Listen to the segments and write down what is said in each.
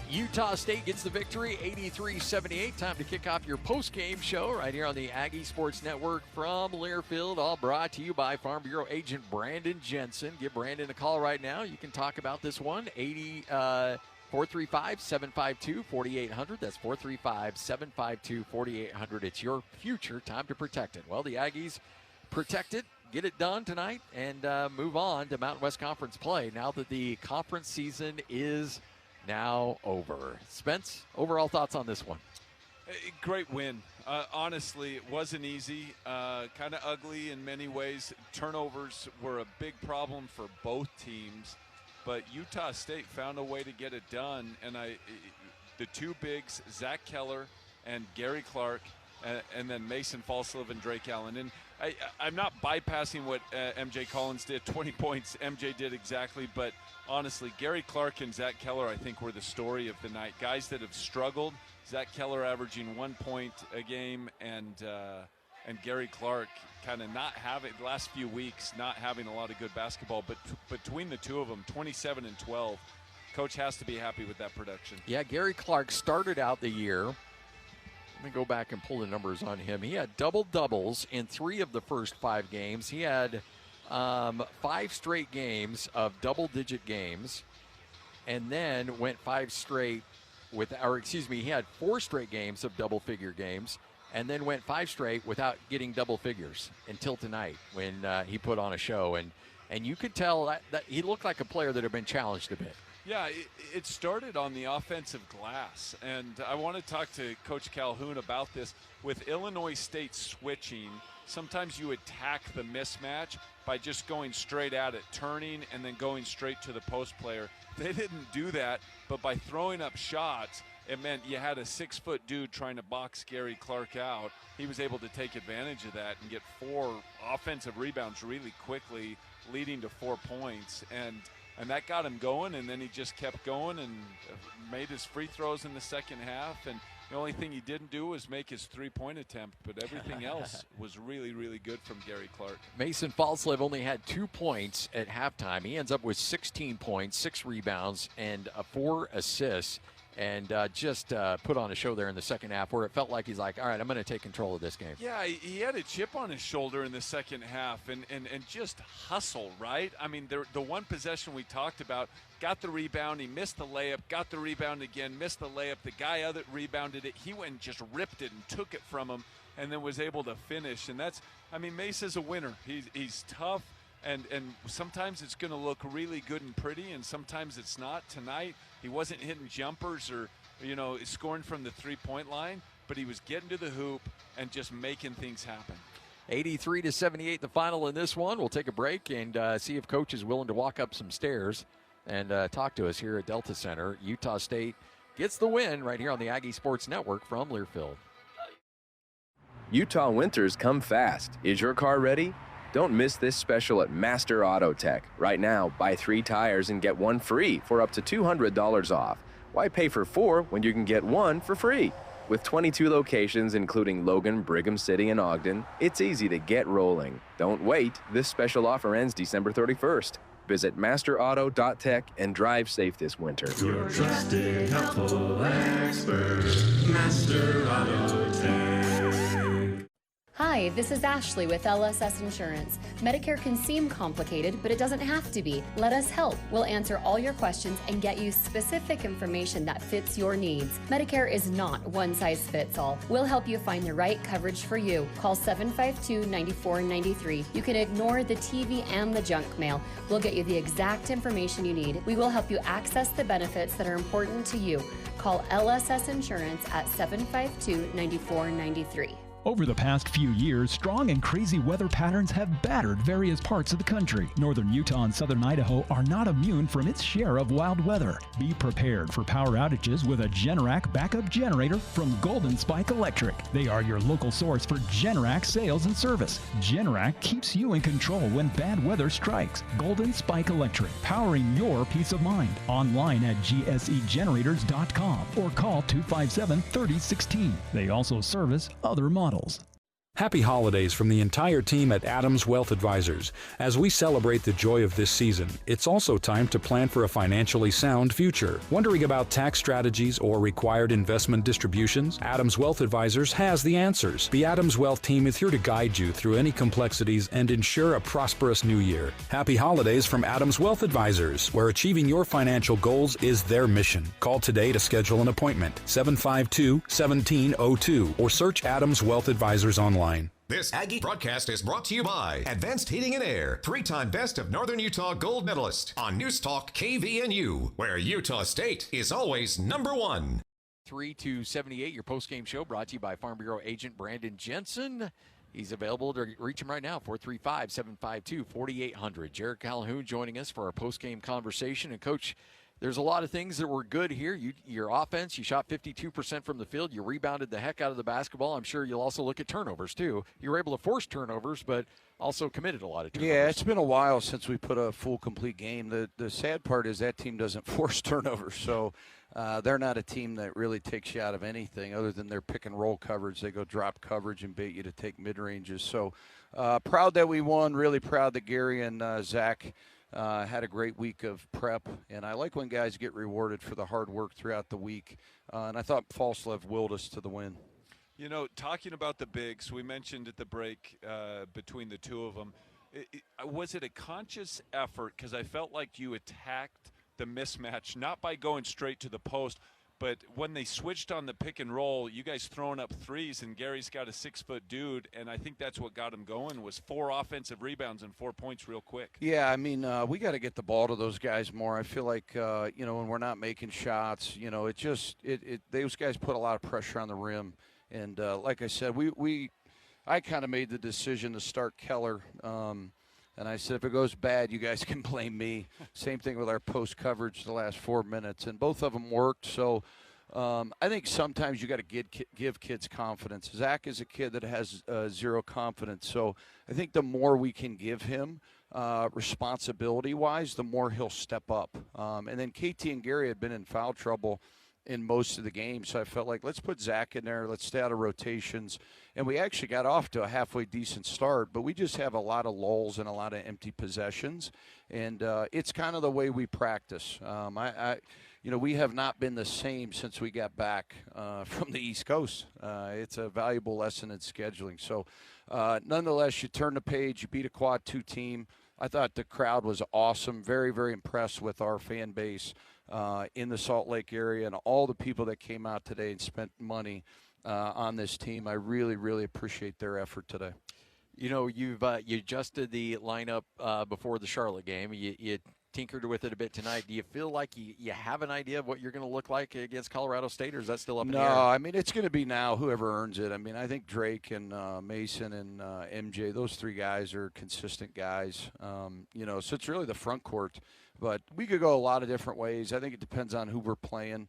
Utah State gets the victory, 83-78. Time to kick off your post-game show right here on the Aggie Sports Network from Learfield. All brought to you by Farm Bureau agent Brandon Jensen. Give Brandon a call right now. You can talk about this one, 435-752-4800. That's 435-752-4800. It's your future. Time to protect it. Well, the Aggies protect it, get it done tonight, and move on to Mountain West Conference play now that the conference season is now over. Spence, overall thoughts on this one? Great win. Honestly, it wasn't easy. Kind of ugly in many ways. Turnovers were a big problem for both teams, but Utah State found a way to get it done. And the two bigs, Zach Keller and Garry Clark, and then Mason Falslev and Drake Allen. And I'm not bypassing what MJ Collins did. 20 points MJ did exactly, but honestly, Garry Clark and Zach Keller, I think, were the story of the night. Guys that have struggled. Zach Keller averaging 1 point a game, and Garry Clark kind of not having, the last few weeks, not having a lot of good basketball. But between the two of them, 27 and 12, Coach has to be happy with that production. Yeah, Garry Clark started out the year. Let me go back and pull the numbers on him. He had double-doubles in 3 of the first 5 games. He had 5 straight games of double-digit games, and then went 5 straight he had 4 straight games of double-figure games, and then went 5 straight without getting double figures until tonight when he put on a show. And you could tell that he looked like a player that had been challenged a bit. Yeah, it started on the offensive glass, and I want to talk to Coach Calhoun about this. With Illinois State switching, sometimes you attack the mismatch by just going straight at it, turning, and then going straight to the post player. They didn't do that, but by throwing up shots, it meant you had a 6-foot dude trying to box Garry Clark out. He was able to take advantage of that and get 4 offensive rebounds really quickly, leading to 4 points. And that got him going, and then he just kept going and made his free throws in the second half. And the only thing he didn't do was make his 3-point attempt, but everything else was really, really good from Garry Clark. Mason Falslev only had 2 points at halftime. He ends up with 16 points, 6 rebounds, and 4 assists. And just put on a show there in the second half where it felt like he's like, all right, I'm going to take control of this game. Yeah, he had a chip on his shoulder in the second half and just hustle, right? I mean, the one possession we talked about, got the rebound, he missed the layup, got the rebound again, missed the layup. The guy that rebounded it, he went and just ripped it and took it from him and then was able to finish. And that's, I mean, Mace is a winner. He's tough. And sometimes it's going to look really good and pretty, and sometimes it's not. Tonight, he wasn't hitting jumpers or, scoring from the three-point line, but he was getting to the hoop and just making things happen. 83-78 the final in this one. We'll take a break and see if Coach is willing to walk up some stairs and talk to us here at Delta Center. Utah State gets the win right here on the Aggie Sports Network from Learfield. Utah winters come fast. Is your car ready? Don't miss this special at Master Auto Tech. Right now, buy 3 tires and get 1 free for up to $200 off. Why pay for 4 when you can get 1 for free? With 22 locations, including Logan, Brigham City, and Ogden, it's easy to get rolling. Don't wait. This special offer ends December 31st. Visit masterauto.tech and drive safe this winter. Your trusted, helpful expert, Master Auto Tech. Hi, this is Ashley with LSS Insurance. Medicare can seem complicated, but it doesn't have to be. Let us help. We'll answer all your questions and get you specific information that fits your needs. Medicare is not one size fits all. We'll help you find the right coverage for you. Call 752-9493. You can ignore the TV and the junk mail. We'll get you the exact information you need. We will help you access the benefits that are important to you. Call LSS Insurance at 752-9493. Over the past few years, strong and crazy weather patterns have battered various parts of the country. Northern Utah and southern Idaho are not immune from its share of wild weather. Be prepared for power outages with a Generac backup generator from Golden Spike Electric. They are your local source for Generac sales and service. Generac keeps you in control when bad weather strikes. Golden Spike Electric, powering your peace of mind. Online at gsegenerators.com or call 257-3016. They also service other models. Happy holidays from the entire team at Adams Wealth Advisors. As we celebrate the joy of this season, it's also time to plan for a financially sound future. Wondering about tax strategies or required investment distributions? Adams Wealth Advisors has the answers. The Adams Wealth team is here to guide you through any complexities and ensure a prosperous new year. Happy holidays from Adams Wealth Advisors, where achieving your financial goals is their mission. Call today to schedule an appointment, 752-1702, or search Adams Wealth Advisors online. This Aggie broadcast is brought to you by Advanced Heating and Air, 3-time Best of Northern Utah gold medalist on News Talk KVNU, where Utah State is always number one. 3-2-78, your postgame show brought to you by Farm Bureau agent Brandon Jensen. He's available to reach him right now, 435-752-4800. Jerrod Calhoun joining us for our postgame conversation. And, Coach, there's a lot of things that were good here. Your offense, you shot 52% from the field. You rebounded the heck out of the basketball. I'm sure you'll also look at turnovers, too. You were able to force turnovers, but also committed a lot of turnovers. Yeah, it's been a while since we put a full, complete game. The sad part is that team doesn't force turnovers, so they're not a team that really takes you out of anything other than their pick-and-roll coverage. They go drop coverage and bait you to take mid-ranges. So proud that we won, really proud that Gary and Zach had a great week of prep, and I like when guys get rewarded for the hard work throughout the week, and I thought Falslev willed us to the win. You know, talking about the bigs, we mentioned at the break between the two of them, was it a conscious effort? Because I felt like you attacked the mismatch, not by going straight to the post, but when they switched on the pick and roll, you guys throwing up threes, and Gary's got a 6-foot dude, and I think that's what got him going was 4 offensive rebounds and 4 points real quick. Yeah, I mean, we got to get the ball to those guys more. I feel like, when we're not making shots, those guys put a lot of pressure on the rim. And like I said, I kind of made the decision to start Keller. And I said, if it goes bad, you guys can blame me. Same thing with our post coverage the last 4 minutes. And both of them worked. So I think sometimes you got to give kids confidence. Zach is a kid that has zero confidence. So I think the more we can give him responsibility-wise, the more he'll step up. And then KT and Gary had been in foul trouble in most of the game, so I felt like let's put Zach in there, let's stay out of rotations, and we actually got off to a halfway decent start, but we just have a lot of lulls and a lot of empty possessions, and it's kind of the way we practice. We have not been the same since we got back from the East Coast. It's a valuable lesson in scheduling. So nonetheless, you turn the page, you beat a quad 2 team. I thought the crowd was awesome, very, very impressed with our fan base in the Salt Lake area and all the people that came out today and spent money on this team. I really, really appreciate their effort today. You know, you adjusted the lineup before the Charlotte game. You tinkered with it a bit tonight. Do you feel like you have an idea of what you're going to look like against Colorado State, or is that still up in the air? No, I mean, it's going to be now whoever earns it. I mean, I think Drake and Mason and MJ, those 3 guys are consistent guys. So it's really the front court. But we could go a lot of different ways. I think it depends on who we're playing.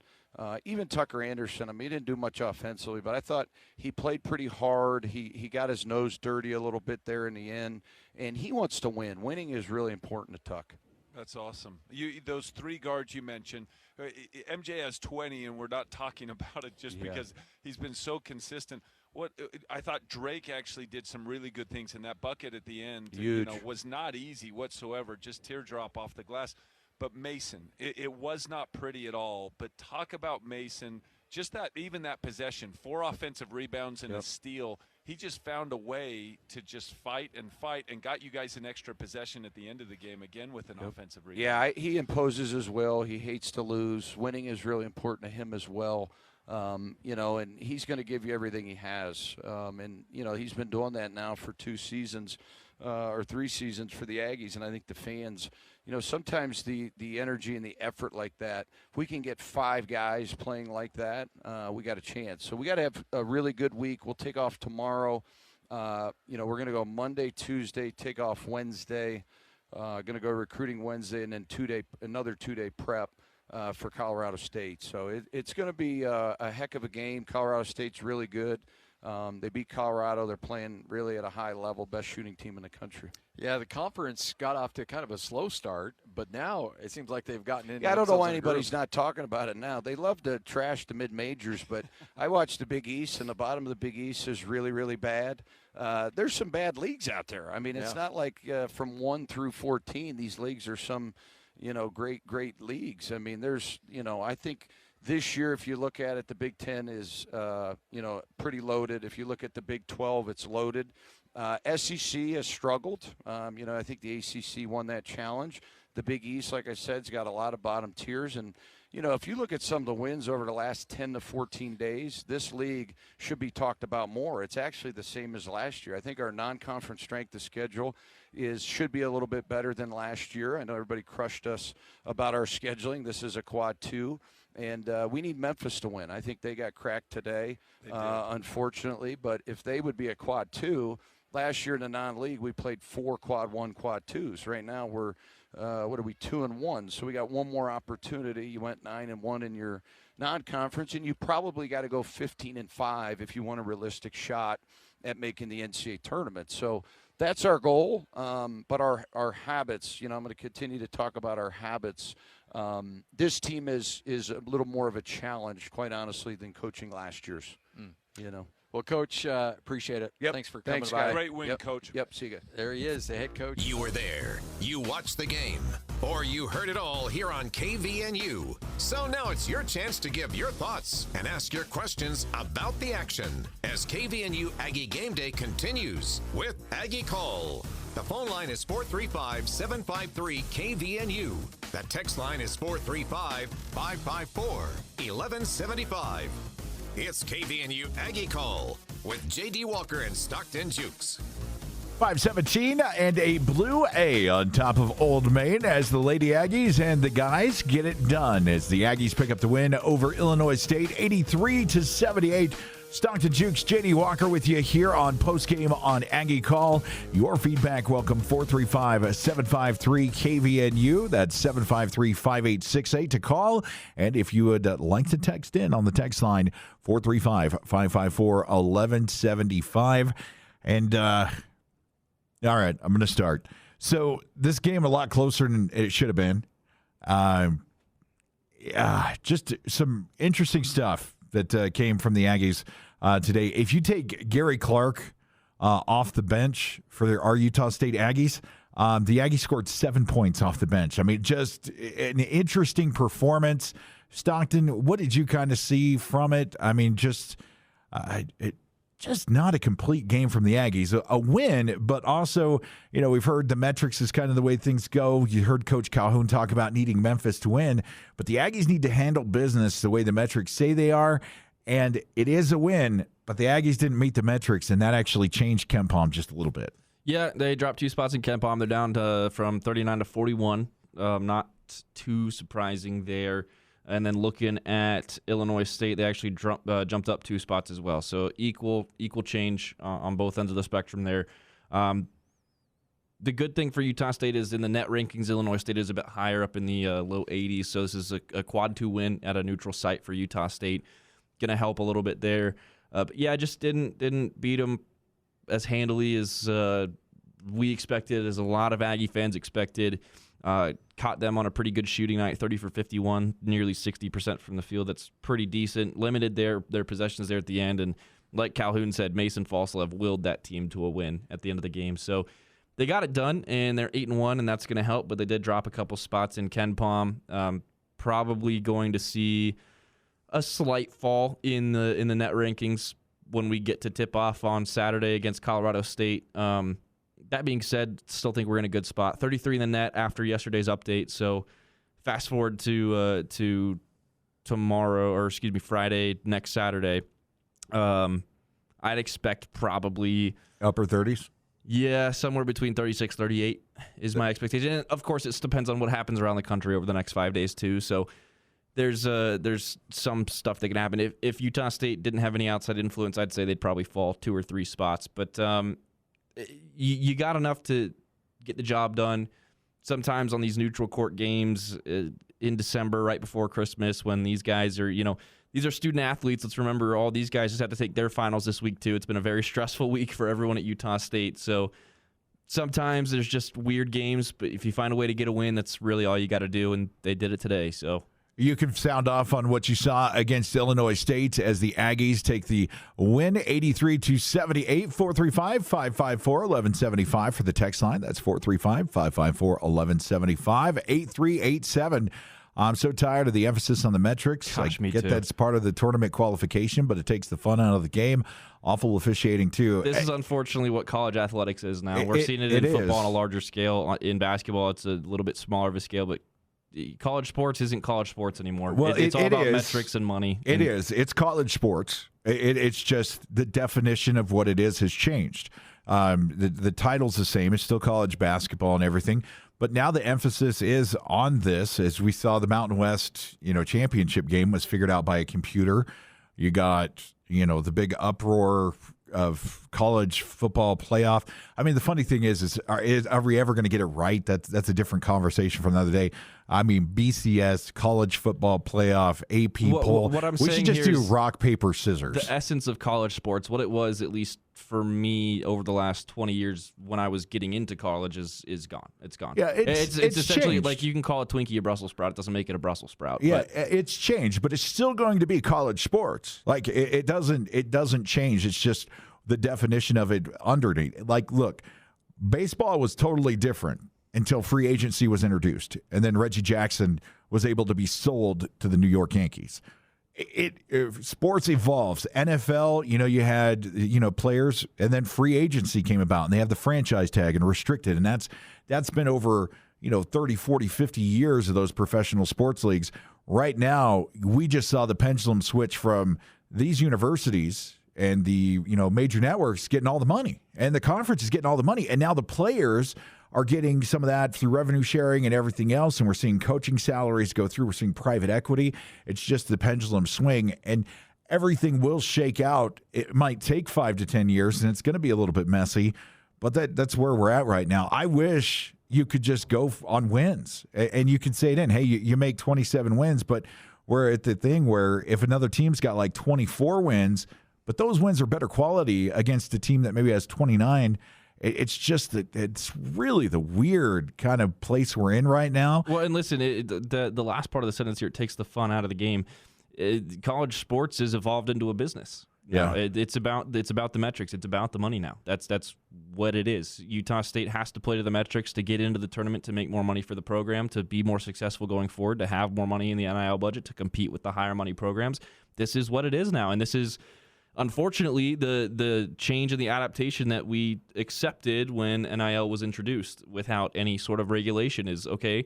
Even Tucker Anderson, I mean, he didn't do much offensively, but I thought he played pretty hard. He got his nose dirty a little bit there in the end, and he wants to win. Winning is really important to Tuck. That's awesome. Those 3 guards you mentioned, MJ has 20, and we're not talking about it just because he's been so consistent. I thought Drake actually did some really good things in that bucket at the end. Huge. Was not easy whatsoever, just teardrop off the glass. But Mason, it was not pretty at all. But talk about Mason, just that possession, 4 offensive rebounds and a steal. He just found a way to just fight and got you guys an extra possession at the end of the game, again with an offensive rebound. Yeah, he imposes his will. He hates to lose. Winning is really important to him as well. And he's going to give you everything he has. He's been doing that now for 2 seasons or 3 seasons for the Aggies. And I think the fans, sometimes the energy and the effort like that, if we can get 5 guys playing like that, we got a chance. So we got to have a really good week. We'll take off tomorrow. We're going to go Monday, Tuesday, take off Wednesday. Going to go recruiting Wednesday, and then another 2-day prep. For Colorado State. So it's going to be a heck of a game. Colorado State's really good. They beat Colorado. They're playing really at a high level, best shooting team in the country. Yeah, the conference got off to kind of a slow start, but now it seems like they've gotten in. Yeah, I don't know why anybody's not talking about it now. They love to trash the mid-majors, but I watched the Big East, and the bottom of the Big East is really, really bad. There's some bad leagues out there. I mean, it's not like from 1 through 14, these leagues are some, great leagues. I mean, there's, I think this year, if you look at it, the Big Ten is, pretty loaded. If you look at the Big 12, it's loaded. SEC has struggled. I think the ACC won that challenge. The Big East, like I said, has got a lot of bottom tiers. And, if you look at some of the wins over the last 10 to 14 days, this league should be talked about more. It's actually the same as last year. I think our non-conference strength of schedule should be a little bit better than last year. I know everybody crushed us about our scheduling. This is a quad 2. And we need Memphis to win. I think they got cracked today, unfortunately. But if they would be a quad 2, last year in the non-league, we played 4 quad 1, quad 2s. Right now we're, 2-1. So we got one more opportunity. You went 9-1 in your non-conference, and you probably got to go 15-5 if you want a realistic shot at making the NCAA tournament. So that's our goal. But our habits, I'm going to continue to talk about our habits. This team is a little more of a challenge, quite honestly, than coaching last year's. Well, Coach, appreciate it. Yep. Thanks for coming Thanks, by. guy. Great win, Yep. Coach. Yep, see you guys. There he is, the head coach. You were there, you watched the game, or you heard it all here on KVNU. So now it's your chance to give your thoughts and ask your questions about the action as KVNU Aggie Game Day continues with Aggie Call. The phone line is 435-753-KVNU. The text line is 435-554-1175. It's KVNU Aggie Call with J.D. Walker and Stockton Jukes. 5:17 and a blue A on top of Old Main as the Lady Aggies and the guys get it done as the Aggies pick up the win over Illinois State 83-78. Stockton Jukes, J.D. Walker with you here on Postgame on Aggie Call. Your feedback welcome, 435-753-KVNU. That's 753-5868 to call. And if you would like to text in on the text line, 435-554-1175. And, all right, I'm going to start. So this game a lot closer than it should have been. Just some interesting stuff that came from the Aggies today. If you take Garry Clark off the bench for our Utah State Aggies, the Aggies scored 7 points off the bench. I mean, just an interesting performance. Stockton, what did you kind of see from it? I mean, just not a complete game from the Aggies. A win, but also, we've heard the metrics is kind of the way things go. You heard Coach Calhoun talk about needing Memphis to win, but the Aggies need to handle business the way the metrics say they are, and it is a win, but the Aggies didn't meet the metrics, and that actually changed KenPom just a little bit. Yeah, they dropped 2 spots in KenPom. They're down from 39 to 41. Not too surprising there. And then looking at Illinois State, they actually jumped up 2 spots as well. So equal change on both ends of the spectrum there. The good thing for Utah State is in the net rankings, Illinois State is a bit higher up in the low 80s. So this is a quad 2 win at a neutral site for Utah State. Going to help a little bit there. But yeah, just didn't beat them as handily as we expected, as a lot of Aggie fans expected. Caught them on a pretty good shooting night, 30 for 51, nearly 60% from the field. That's pretty decent. Limited their possessions there at the end. And like Calhoun said, Mason Falslev willed that team to a win at the end of the game. So they got it done, and they're 8-1, and that's going to help. But they did drop a couple spots in KenPom. Probably going to see a slight fall in the net rankings when we get to tip off on Saturday against Colorado State. That being said, still think we're in a good spot. 33 in the net after yesterday's update. So fast forward to tomorrow, or excuse me, Friday, next Saturday. I'd expect probably upper 30s. Yeah, somewhere between 36, 38 is my expectation. And of course, it depends on what happens around the country over the next 5 days too. So there's some stuff that can happen. If Utah State didn't have any outside influence, I'd say they'd probably fall 2 or 3 spots. But you got enough to get the job done. Sometimes on these neutral court games in December, right before Christmas, when these guys are, these are student athletes. Let's remember all these guys just have to take their finals this week too. It's been a very stressful week for everyone at Utah State. So sometimes there's just weird games, but if you find a way to get a win, that's really all you got to do, and they did it today. So you can sound off on what you saw against Illinois State as the Aggies take the win 83-78, 435-554-1175 for the text line. That's 435-554-1175, 8387. I'm so tired of the emphasis on the metrics. Gosh, I me get too. that's part of the tournament qualification, but it takes the fun out of the game. Awful officiating, too. This is unfortunately what college athletics is now. We're seeing it in football on a larger scale. In basketball, it's a little bit smaller of a scale, but college sports isn't college sports anymore. Well, it's all about metrics and money. It is. It's college sports. It's just the definition of what it is has changed. The title's the same. It's still college basketball and everything. But now the emphasis is on this, as we saw the Mountain West, championship game was figured out by a computer. You got, the big uproar of college football playoff. I mean, the funny thing is are we ever going to get it right? That's a different conversation from another day. I mean, BCS, college football playoff, AP poll. What I'm we saying should just here do is rock, paper, scissors. The essence of college sports, what it was, at least for me over the last 20 years when I was getting into college, is gone. It's gone. Yeah, it's essentially changed. like you can call a Twinkie a Brussels sprout. It doesn't make it a Brussels sprout. Yeah, but it's changed, but it's still going to be college sports. Like it doesn't change. It's just the definition of it underneath. Like, look, baseball was totally different until free agency was introduced, and then Reggie Jackson was able to be sold to the New York Yankees. Sports evolves. NFL, you had players, and then free agency came about, and they have the franchise tag and restricted, and that's been over 30, 40, 50 years of those professional sports leagues. Right now, we just saw the pendulum switch from these universities and the major networks getting all the money, and the conference is getting all the money, and now the players are getting some of that through revenue sharing and everything else, and we're seeing coaching salaries go through. We're seeing private equity. It's just the pendulum swing, and everything will shake out. It might take 5 to 10 years, and it's going to be a little bit messy, but that's where we're at right now. I wish you could just go on wins, and you could say then, hey, you make 27 wins, but we're at the thing where if another team's got like 24 wins, but those wins are better quality against a team that maybe has 29, it's just that it's really the weird kind of place we're in right now. Well, and listen, the last part of the sentence here, it takes the fun out of the game. College sports has evolved into a business. Yeah, it's about the metrics. It's about the money now. That's what it is. Utah State has to play to the metrics to get into the tournament, to make more money for the program, to be more successful going forward, to have more money in the NIL budget, to compete with the higher money programs. This is what it is now, and this is, unfortunately, the change and the adaptation that we accepted when NIL was introduced without any sort of regulation is, okay,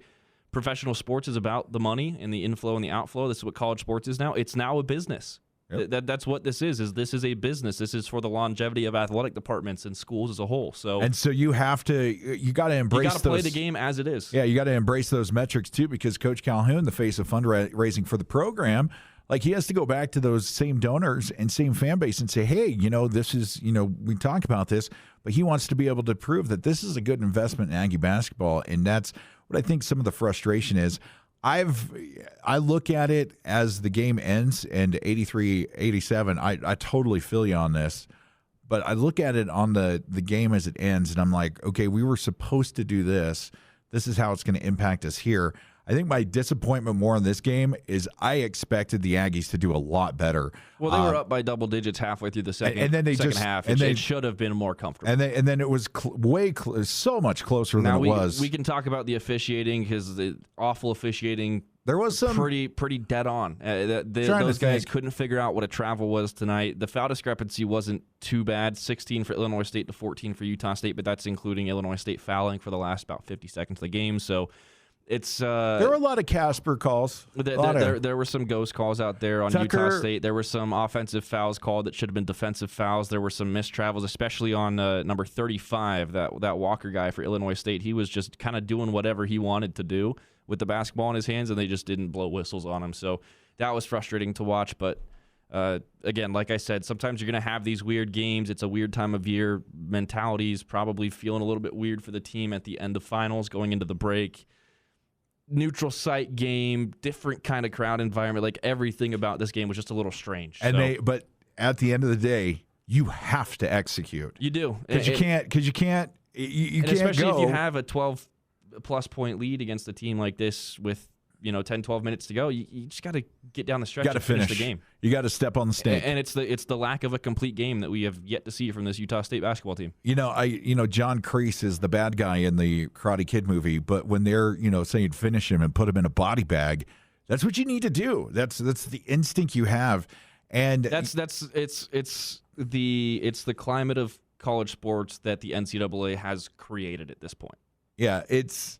professional sports is about the money and the inflow and the outflow. This is what college sports is now. It's now a business. Yep. That's what this is a business. This is for the longevity of athletic departments and schools as a whole. So you got to embrace. You got to play the game as it is. Yeah, you got to embrace those metrics too, because Coach Calhoun, the face of fundraising for the program, like he has to go back to those same donors and same fan base and say, hey, this is, we talk about this, but he wants to be able to prove that this is a good investment in Aggie basketball. And that's what I think some of the frustration is. I look at it as the game ends and 83-87. I totally feel you on this, but I look at it on the game as it ends, and I'm like, okay, we were supposed to do this. This is how it's going to impact us here. I think my disappointment more in this game is I expected the Aggies to do a lot better. Well, they were up by double digits halfway through the second half. It should have been more comfortable. And then it was so much closer than it was. We can talk about the officiating, because the awful officiating. There was some pretty dead on. Those guys couldn't figure out what a travel was tonight. The foul discrepancy wasn't too bad, 16 for Illinois State to 14 for Utah State, but that's including Illinois State fouling for the last about 50 seconds of the game. So it's there were a lot of Casper calls. There were some ghost calls out there on Utah State. There were some offensive fouls called that should have been defensive fouls. There were some missed travels, especially on number 35, that Walker guy for Illinois State. He was just kind of doing whatever he wanted to do with the basketball in his hands, and they just didn't blow whistles on him. So that was frustrating to watch. But again, like I said, sometimes you're going to have these weird games. It's a weird time of year. Mentality's probably feeling a little bit weird for the team at the end of finals, going into the break. neutral site game, different kind of crowd environment. Like everything about this game was just a little strange. But at the end of the day, you have to execute. You do, because you can't. You can't especially go. if you have a 12+ point lead against a team like this with 10, 12 minutes to go, you just got to get down the stretch and finish the game. You got to step on the stake. And it's the lack of a complete game that we have yet to see from this Utah State basketball team. John Kreese is the bad guy in the Karate Kid movie, but when they're saying finish him and put him in a body bag, that's what you need to do. That's the instinct you have, and it's the climate of college sports that the NCAA has created at this point. Yeah, it's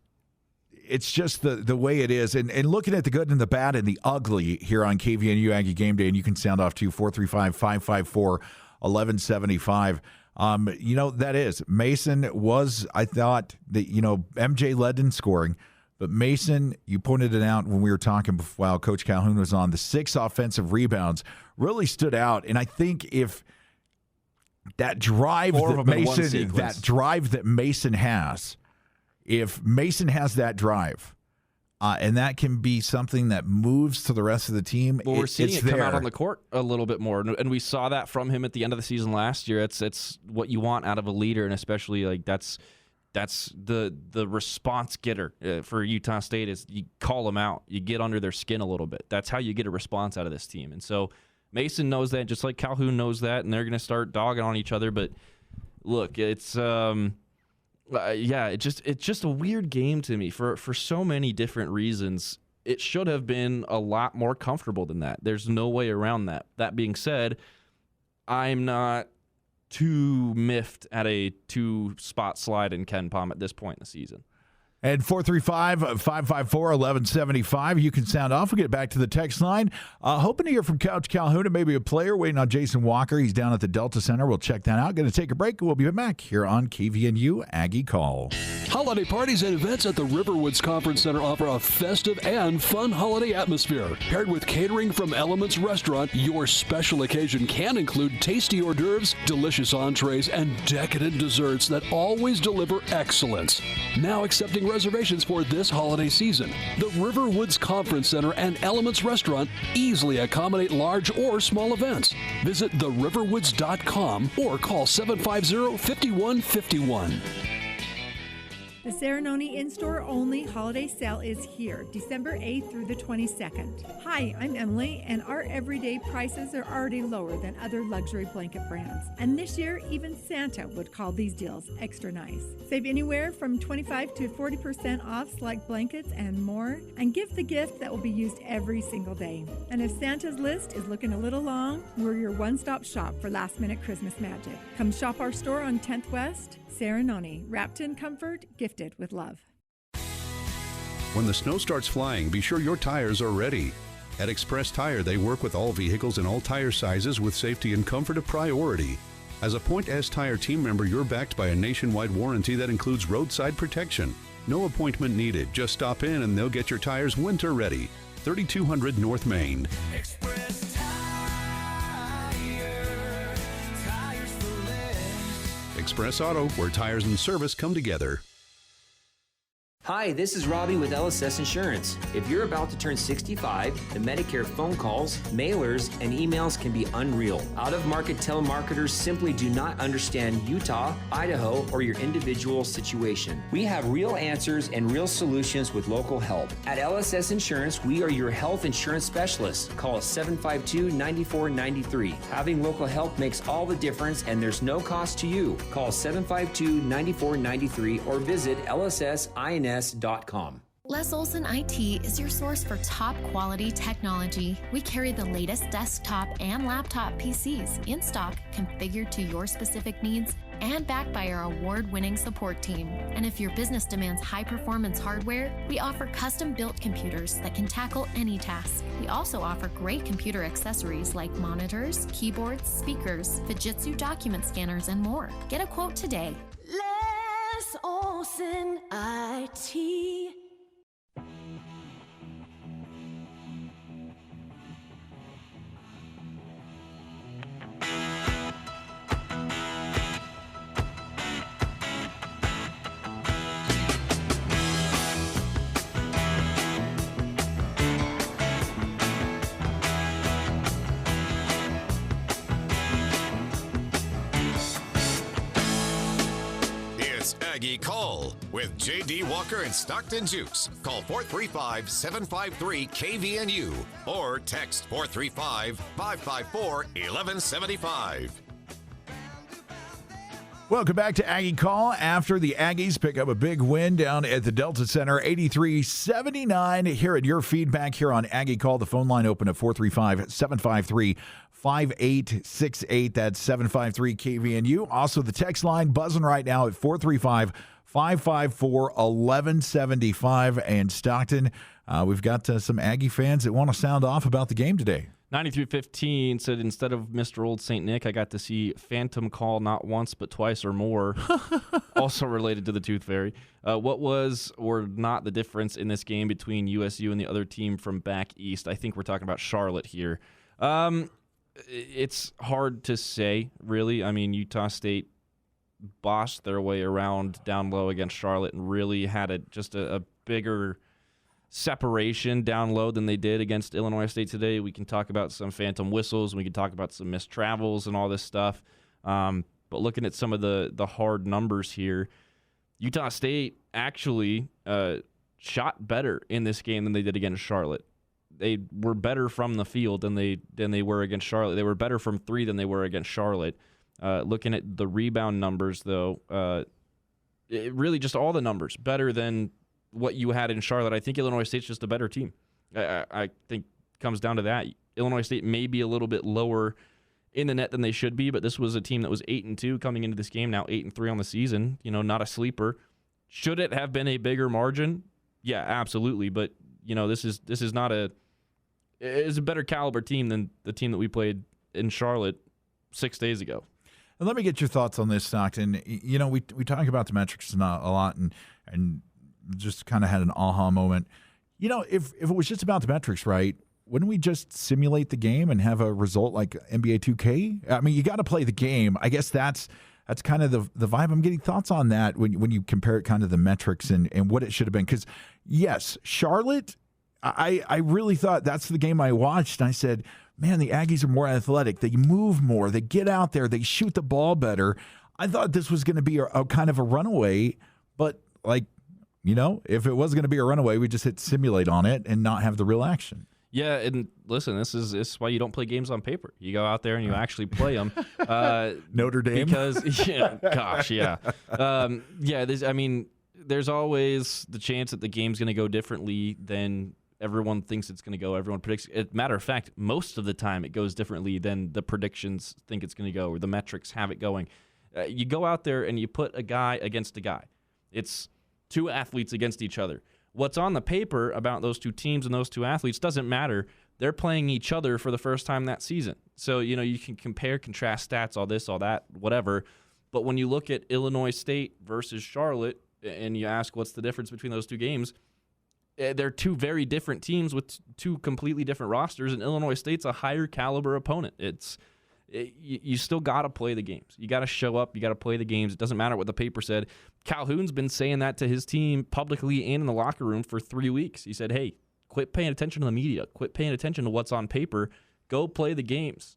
just the way it is. And looking at the good and the bad and the ugly here on KVNU Aggie Game Day, and you can sound off to 435-554-1175. That is. Mason was, I thought, that, MJ led in scoring. But Mason, you pointed it out when we were talking while Coach Calhoun was on, the 6 offensive rebounds really stood out. And I think if that drive that Mason has, if Mason has that drive, and that can be something that moves to the rest of the team, we're seeing it come out on the court a little bit more, and we saw that from him at the end of the season last year. It's what you want out of a leader, and especially like that's the response getter for Utah State is you call them out, you get under their skin a little bit. That's how you get a response out of this team, and so Mason knows that, just like Calhoun knows that, and they're going to start dogging on each other. But look, it's it's just a weird game to me for so many different reasons. It should have been a lot more comfortable than that. There's no way around that. That being said, I'm not too miffed at a 2-spot slide in Ken Pom at this point in the season. And 435-554-1175. You can sound off. We'll get back to the text line. Hoping to hear from Coach Calhoun and maybe a player waiting on Jason Walker. He's down at the Delta Center. We'll check that out. Going to take a break. We'll be back here on KVNU Aggie Call. Holiday parties and events at the Riverwoods Conference Center offer a festive and fun holiday atmosphere. Paired with catering from Elements Restaurant, your special occasion can include tasty hors d'oeuvres, delicious entrees, and decadent desserts that always deliver excellence. Now accepting reservations for this holiday season. The Riverwoods Conference Center and Elements Restaurant easily accommodate large or small events. Visit theriverwoods.com or call 750-5151. The Serenoni in-store only holiday sale is here, December 8th through the 22nd. Hi, I'm Emily, and our everyday prices are already lower than other luxury blanket brands. And this year, even Santa would call these deals extra nice. Save anywhere from 25 to 40% off select blankets and more, and give the gift that will be used every single day. And if Santa's list is looking a little long, we're your one-stop shop for last-minute Christmas magic. Come shop our store on 10th West. Serenoni, wrapped in comfort, gifted with love. When the snow starts flying, be sure your tires are ready. At Express Tire, they work with all vehicles and all tire sizes with safety and comfort a priority. As a Point S Tire team member, you're backed by a nationwide warranty that includes roadside protection. No appointment needed. Just stop in and they'll get your tires winter ready. 3200 North Main. Express Tire, tires for less. Express Auto, where tires and service come together. Hi, this is Robbie with LSS Insurance. If you're about to turn 65, the Medicare phone calls, mailers, and emails can be unreal. Out-of-market telemarketers simply do not understand Utah, Idaho, or your individual situation. We have real answers and real solutions with local help. At LSS Insurance, we are your health insurance specialists. Call us 752-9493. Having local help makes all the difference, and there's no cost to you. Call 752-9493 or visit LSSINS.com. Les Olson IT is your source for top quality technology. We carry the latest desktop and laptop PCs in stock, configured to your specific needs, and backed by our award-winning support team. And if your business demands high-performance hardware, we offer custom-built computers that can tackle any task. We also offer great computer accessories like monitors, keyboards, speakers, Fujitsu document scanners, and more. Get a quote today. Les Olson IT. with J.D. Walker and Stockton Jukes. Call 435-753-KVNU or text 435-554-1175. Welcome back to Aggie Call after the Aggies pick up a big win down at the Delta Center, 83-79. Here at your feedback here on Aggie Call. The phone line open at 435-753-5868. That's 753 KVNU. Also, the text line buzzing right now at 435-554-1175. And Stockton, we've got some Aggie fans that want to sound off about the game today. 9315 said, instead of Mr. Old St. Nick, I got to see Phantom Call not once but twice or more, also related to the Tooth Fairy. What was or not the difference in this game between USU and the other team from back east? I think we're talking about Charlotte here. It's hard to say, really. I mean, Utah State bossed their way around down low against Charlotte and really had a bigger separation down low than they did against Illinois State today. We can talk about some phantom whistles. We can talk about some missed travels and all this stuff. But looking at some of the hard numbers here, Utah State actually shot better in this game than they did against Charlotte. They were better from the field than they were against Charlotte. They were better from three than they were against Charlotte. Looking at the rebound numbers, though, it really just all the numbers better than what you had in Charlotte. I think Illinois State's just a better team. I think it comes down to that. Illinois State may be a little bit lower in the net than they should be, but this was a team that was 8-2 coming into this game, now 8-3 on the season. Not a sleeper. Should it have been a bigger margin? Yeah, absolutely. But this is not it's a better caliber team than the team that we played in Charlotte 6 days ago. And let me get your thoughts on this, Stockton. We talk about the metrics a lot and just kind of had an aha moment. If it was just about the metrics, right, wouldn't we just simulate the game and have a result like NBA 2K? I mean, you got to play the game. I guess that's kind of the vibe. I'm getting thoughts on that when you compare it kind of the metrics and what it should have been. Because, yes, Charlotte, I really thought that's the game I watched. And I said, man, the Aggies are more athletic. They move more. They get out there. They shoot the ball better. I thought this was going to be a kind of a runaway, but if it was going to be a runaway, we just hit simulate on it and not have the real action. Yeah, and listen, this is why you don't play games on paper. You go out there and you actually play them. Notre Dame? Because, there's always the chance that the game's going to go differently than everyone thinks it's going to go. Everyone predicts. Matter of fact, most of the time it goes differently than the predictions think it's going to go or the metrics have it going. You go out there and you put a guy against a guy. It's two athletes against each other. What's on the paper about those two teams and those two athletes doesn't matter. They're playing each other for the first time that season. So, you can compare, contrast stats, all this, all that, whatever. But when you look at Illinois State versus Charlotte and you ask what's the difference between those two games, they're two very different teams with two completely different rosters, and Illinois State's a higher caliber opponent. You still got to play the games. You got to show up. You got to play the games. It doesn't matter what the paper said. Calhoun's been saying that to his team publicly and in the locker room for 3 weeks. He said, hey, quit paying attention to the media. Quit paying attention to what's on paper. Go play the games.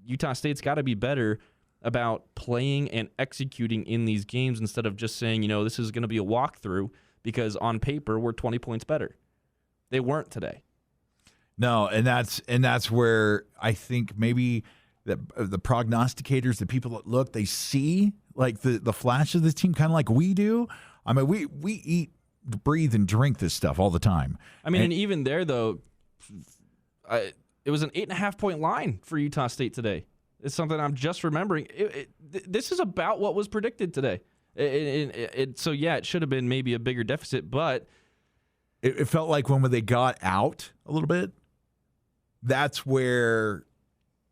Utah State's got to be better about playing and executing in these games instead of just saying, this is going to be a walkthrough because on paper we're 20 points better. They weren't today. No, and that's where I think maybe the prognosticators, the people that look, they see like the flash of this team, kind of like we do. I mean, we eat, breathe, and drink this stuff all the time. I mean, and even there though, it was an 8.5-point line for Utah State today. It's something I'm just remembering. This is about what was predicted today. So yeah, it should have been maybe a bigger deficit, but it felt like when they got out a little bit. That's where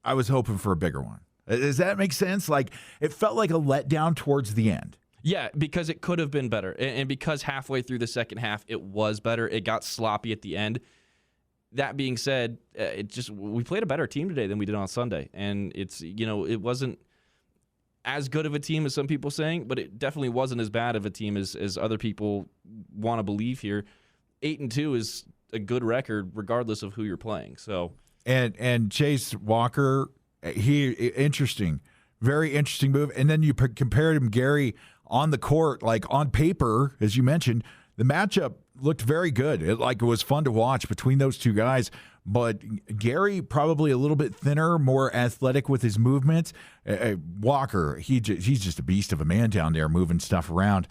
I was hoping for a bigger one. Does that make sense? Like, it felt like a letdown towards the end. Yeah, because it could have been better. And because halfway through the second half, it was better. It got sloppy at the end. That being said, we played a better team today than we did on Sunday. And it wasn't as good of a team as some people saying, but it definitely wasn't as bad of a team as other people want to believe here. 8-2 is a good record regardless of who you're playing. So and Chase Walker, he interesting, very interesting move. And then you compared him, Garry, on the court, like on paper, as you mentioned, the matchup looked very good. It was fun to watch between those two guys. But Garry probably a little bit thinner, more athletic with his movements. Walker, he's just a beast of a man down there moving stuff around.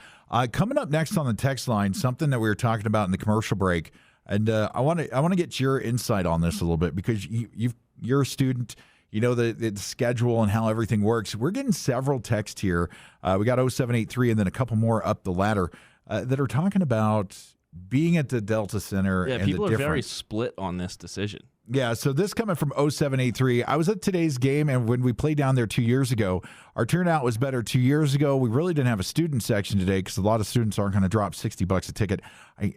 Coming up next on the text line, something that we were talking about in the commercial break, and I want to get your insight on this a little bit because you're a student. You know the schedule and how everything works. We're getting several texts here. We got 0783 and then a couple more up the ladder that are talking about being at the Delta Center. Yeah, and people the are very difference. split on this decision. Yeah, so this coming from 0783. I was at today's game, and when we played down there 2 years ago, our turnout was better 2 years ago. We really didn't have a student section today because a lot of students aren't going to drop $60 a ticket.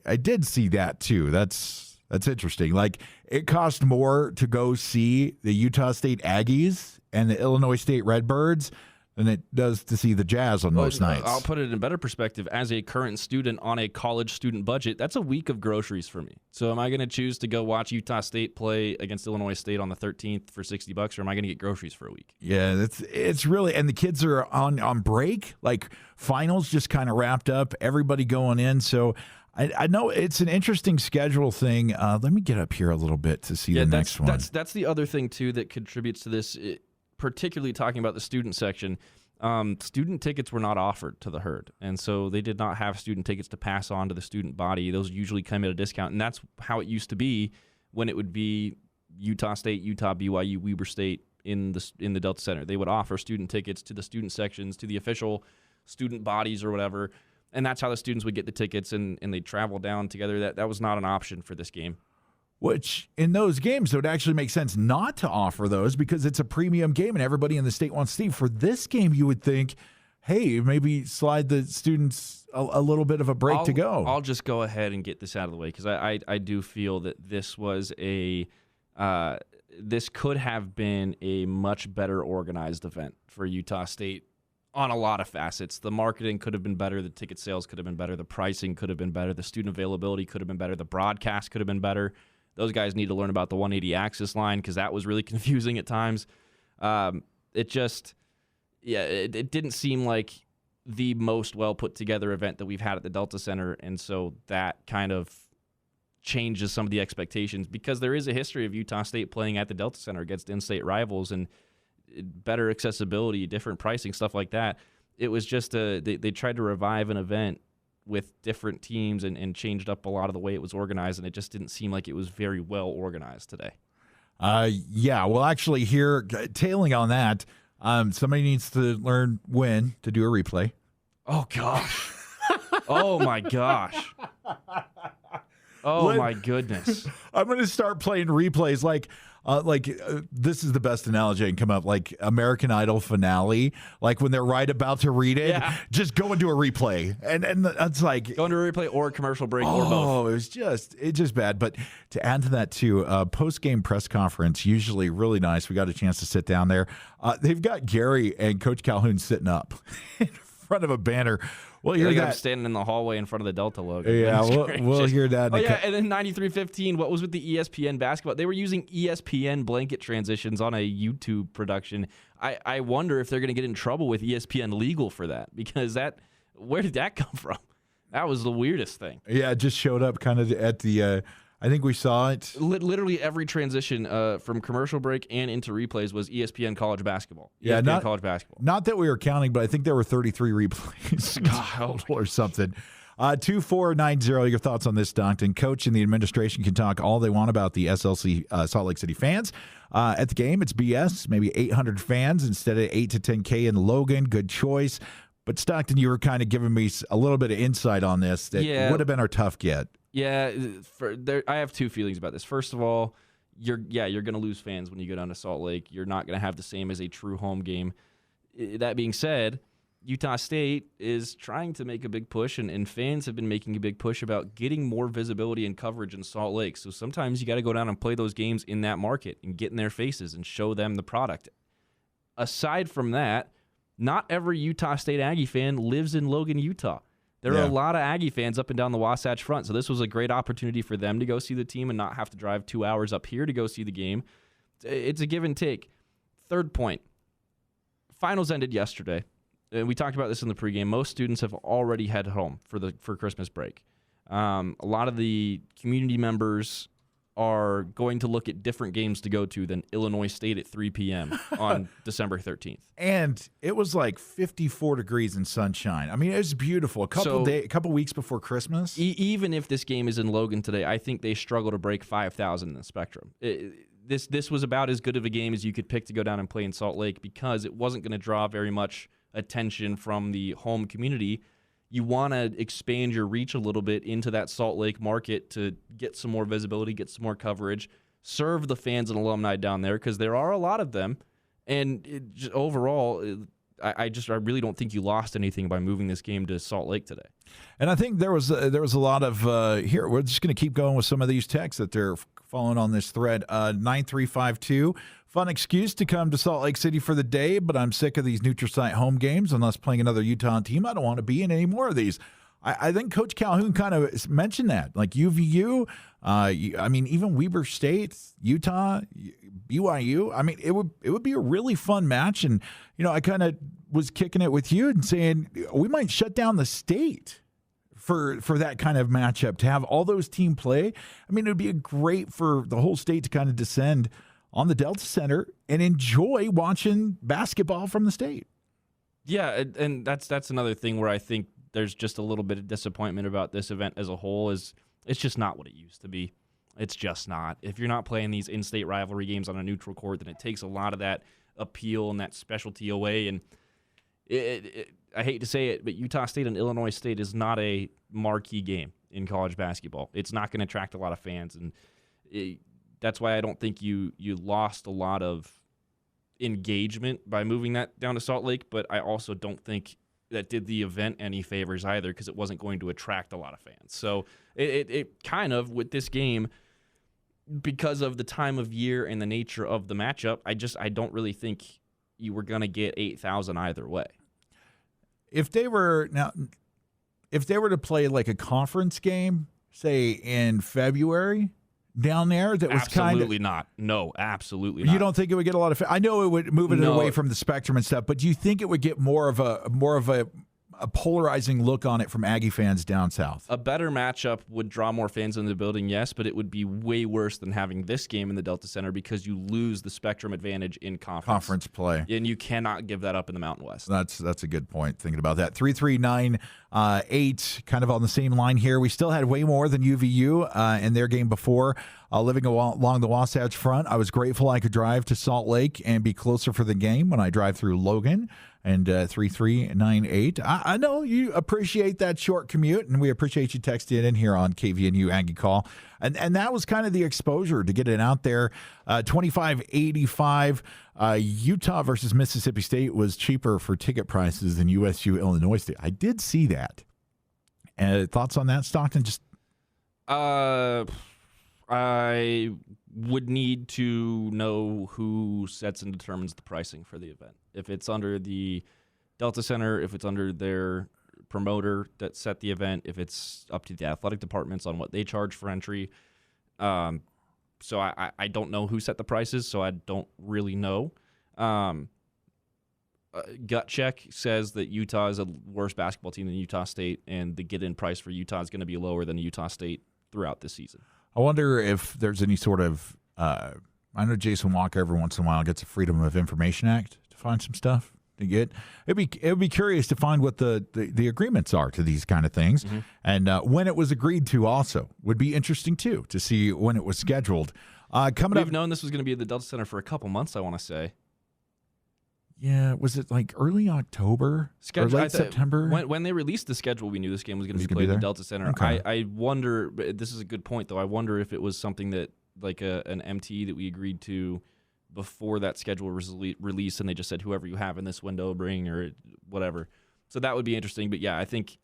I did see that, too. That's interesting. Like, it cost more to go see the Utah State Aggies and the Illinois State Redbirds than it does to see the Jazz on most nights. I'll put it in a better perspective. As a current student on a college student budget, that's a week of groceries for me. So am I going to choose to go watch Utah State play against Illinois State on the 13th for $60, or am I going to get groceries for a week? Yeah, it's really, and the kids are on break. Like, finals just kind of wrapped up, everybody going in. So I know it's an interesting schedule thing. Let me get up here a little bit to see the next one. That's the other thing, too, that contributes to this, particularly talking about the student section. Student tickets were not offered to the herd, and so they did not have student tickets to pass on to the student body. Those usually come at a discount, and that's how it used to be when it would be Utah State, Utah, BYU, Weber State in the Delta Center. They would offer student tickets to the student sections, to the official student bodies or whatever, and that's how the students would get the tickets, and they'd travel down together. That was not an option for this game. Which, in those games, it would actually make sense not to offer those because it's a premium game and everybody in the state wants to see. For this game, you would think, hey, maybe slide the students a little bit of a break to go. I'll just go ahead and get this out of the way because I do feel that this was this could have been a much better organized event for Utah State on a lot of facets. The marketing could have been better. The ticket sales could have been better. The pricing could have been better. The student availability could have been better. The broadcast could have been better. Those guys need to learn about the 180 axis line because that was really confusing at times. It didn't seem like the most well put together event that we've had at the Delta Center, and so that kind of changes some of the expectations because there is a history of Utah State playing at the Delta Center against in-state rivals and better accessibility, different pricing, stuff like that. It was just they tried to revive an event with different teams and changed up a lot of the way it was organized, and it just didn't seem like it was very well organized today. Yeah, well, actually here, tailing on that, somebody needs to learn when to do a replay. Oh, gosh. Oh, my gosh. Oh, my goodness. I'm going to start playing replays like this is the best analogy I can come up, like American Idol finale, like when they're right about to read it, just go into a replay. And that's like... Go into a replay or a commercial break or both. Oh, it's just bad. But to add to that, too, post-game press conference, usually really nice. We got a chance to sit down there. They've got Garry and Coach Calhoun sitting up in front of a banner. Well, They got him standing in the hallway in front of the Delta logo. Yeah, we'll hear that. And then 93.15, what was with the ESPN basketball? They were using ESPN blanket transitions on a YouTube production. I wonder if they're going to get in trouble with ESPN legal for that because where did that come from? That was the weirdest thing. Yeah, it just showed up kind of at the I think we saw it. Literally every transition from commercial break and into replays was ESPN college basketball. Yeah, ESPN college basketball. Not that we were counting, but I think there were 33 replays or something. 2490, your thoughts on this, Stockton. Coach and the administration can talk all they want about the SLC Salt Lake City fans. At the game, it's BS, maybe 800 fans instead of 8 to 10K in Logan. Good choice. But Stockton, you were kind of giving me a little bit of insight on this that would have been our tough get. Yeah, I have two feelings about this. First of all, you're going to lose fans when you go down to Salt Lake. You're not going to have the same as a true home game. That being said, Utah State is trying to make a big push, and fans have been making a big push about getting more visibility and coverage in Salt Lake. So sometimes you got to go down and play those games in that market and get in their faces and show them the product. Aside from that, not every Utah State Aggie fan lives in Logan, Utah. There are a lot of Aggie fans up and down the Wasatch Front, so this was a great opportunity for them to go see the team and not have to drive 2 hours up here to go see the game. It's a give and take. Third point, finals ended yesterday. we talked about this in the pregame, most students have already headed home for Christmas break. A lot of the community members are going to look at different games to go to than Illinois State at 3 p.m. on December 13th. And it was like 54 degrees and sunshine. I mean, it was beautiful. A couple weeks before Christmas. Even if this game is in Logan today, I think they struggle to break 5,000 in the Spectrum. This was about as good of a game as you could pick to go down and play in Salt Lake because it wasn't going to draw very much attention from the home community. You want to expand your reach a little bit into that Salt Lake market to get some more visibility, get some more coverage, serve the fans and alumni down there because there are a lot of them. And overall, I really don't think you lost anything by moving this game to Salt Lake today. And I think there was a lot of here. We're just going to keep going with some of these texts that they're following on this thread. 9352. Fun excuse to come to Salt Lake City for the day, but I'm sick of these neutral site home games. Unless playing another Utah team, I don't want to be in any more of these. I think Coach Calhoun kind of mentioned that, like UVU. I mean, even Weber State, Utah, BYU. I mean, it would be a really fun match. And I kind of was kicking it with you and saying we might shut down the state for that kind of matchup to have all those team play. I mean, it would be great for the whole state to kind of descend on the Delta Center and enjoy watching basketball from the state. Yeah, and that's another thing where I think there's just a little bit of disappointment about this event as a whole. Is it's just not what it used to be. It's just not. If you're not playing these in-state rivalry games on a neutral court, then it takes a lot of that appeal and that specialty away. And I hate to say it, but Utah State and Illinois State is not a marquee game in college basketball. It's not going to attract a lot of fans, and that's why I don't think you lost a lot of engagement by moving that down to Salt Lake, but I also don't think that did the event any favors either because it wasn't going to attract a lot of fans. So it kind of, with this game, because of the time of year and the nature of the matchup, I don't really think you were going to get 8,000 either way. If they were to play like a conference game, say in February, down there, that was absolutely not. No, absolutely not. You don't think it would get a lot of? I know it would move it away from the Spectrum and stuff, but do you think it would get more of a polarizing look on it from Aggie fans down south? A better matchup would draw more fans in the building, yes, but it would be way worse than having this game in the Delta Center because you lose the Spectrum advantage in conference play, and you cannot give that up in the Mountain West. That's a good point. Thinking about that, 3398, kind of on the same line here. We still had way more than UVU in their game before. Living along the Wasatch Front, I was grateful I could drive to Salt Lake and be closer for the game when I drive through Logan. And 3398. I know you appreciate that short commute, and we appreciate you texting in here on KVNU Aggie Call. And that was kind of the exposure to get it out there. 25.85. Utah versus Mississippi State was cheaper for ticket prices than USU Illinois State. I did see that. Thoughts on that, Stockton? I would need to know who sets and determines the pricing for the event. If it's under the Delta Center, if it's under their promoter that set the event, if it's up to the athletic departments on what they charge for entry. So I don't know who set the prices, so I don't really know. Gut check says that Utah is a worse basketball team than Utah State, and the get-in price for Utah is going to be lower than Utah State throughout this season. I wonder if there's any sort of I know Jason Walker every once in a while gets a Freedom of Information Act to find some stuff to get. It would be curious to find what the agreements are to these kind of things, and when it was agreed to. Also, would be interesting too to see when it was scheduled. We've known this was going to be at the Delta Center for a couple months, I want to say. Yeah, was it like early October or late September? When they released the schedule, we knew this game was going to be played at the Delta Center. Okay. I wonder, this is a good point, though. I wonder if it was something that, like an MTE that we agreed to before that schedule was released, and they just said, whoever you have in this window, bring, or whatever. So that would be interesting. But, yeah, I think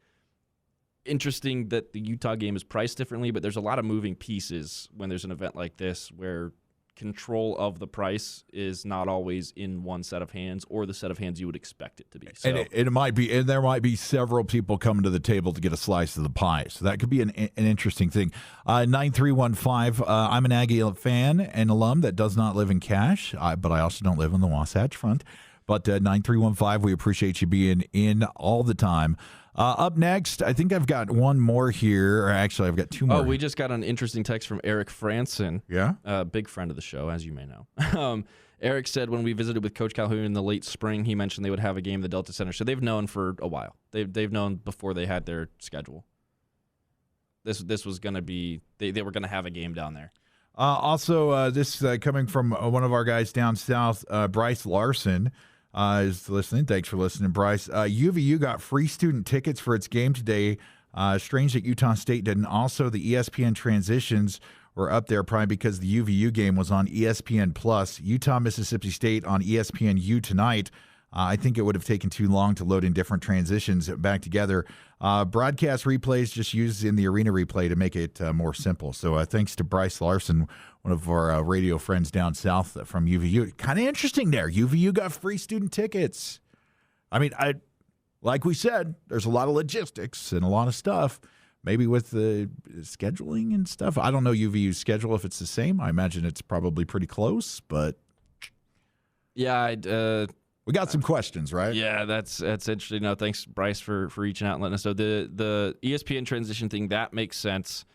interesting that the Utah game is priced differently, but there's a lot of moving pieces when there's an event like this where control of the price is not always in one set of hands or the set of hands you would expect it to be. So, and it might be, and there might be several people coming to the table to get a slice of the pie. So that could be an interesting thing. 9315. I'm an Aggie fan and alum that does not live in Cache, but I also don't live on the Wasatch Front. But 9315, we appreciate you being in all the time. Up next, I think I've got one more here. Or actually, I've got two more. Oh, we just got an interesting text from Eric Franson. Yeah? Big friend of the show, as you may know. Eric said when we visited with Coach Calhoun in the late spring, he mentioned they would have a game at the Delta Center. So they've known for a while. They've known before they had their schedule. This was going to be they were going to have a game down there. Also, this coming from one of our guys down south, Bryce Larson is listening. Thanks for listening, Bryce. UVU got free student tickets for its game today. Strange that Utah State didn't. Also, the ESPN transitions were up there probably because the UVU game was on ESPN Plus. Utah, Mississippi State on ESPNU tonight. I think it would have taken too long to load in different transitions back together. Broadcast replays just used in the arena replay to make it more simple. So thanks to Bryce Larson, one of our radio friends down south from UVU. Kind of interesting there. UVU got free student tickets. I mean, like we said, there's a lot of logistics and a lot of stuff. Maybe with the scheduling and stuff. I don't know UVU's schedule if it's the same. I imagine it's probably pretty close, but yeah, we got some questions, right? Yeah, that's interesting. No, thanks, Bryce, for reaching out and letting us know. The ESPN transition thing, that makes sense.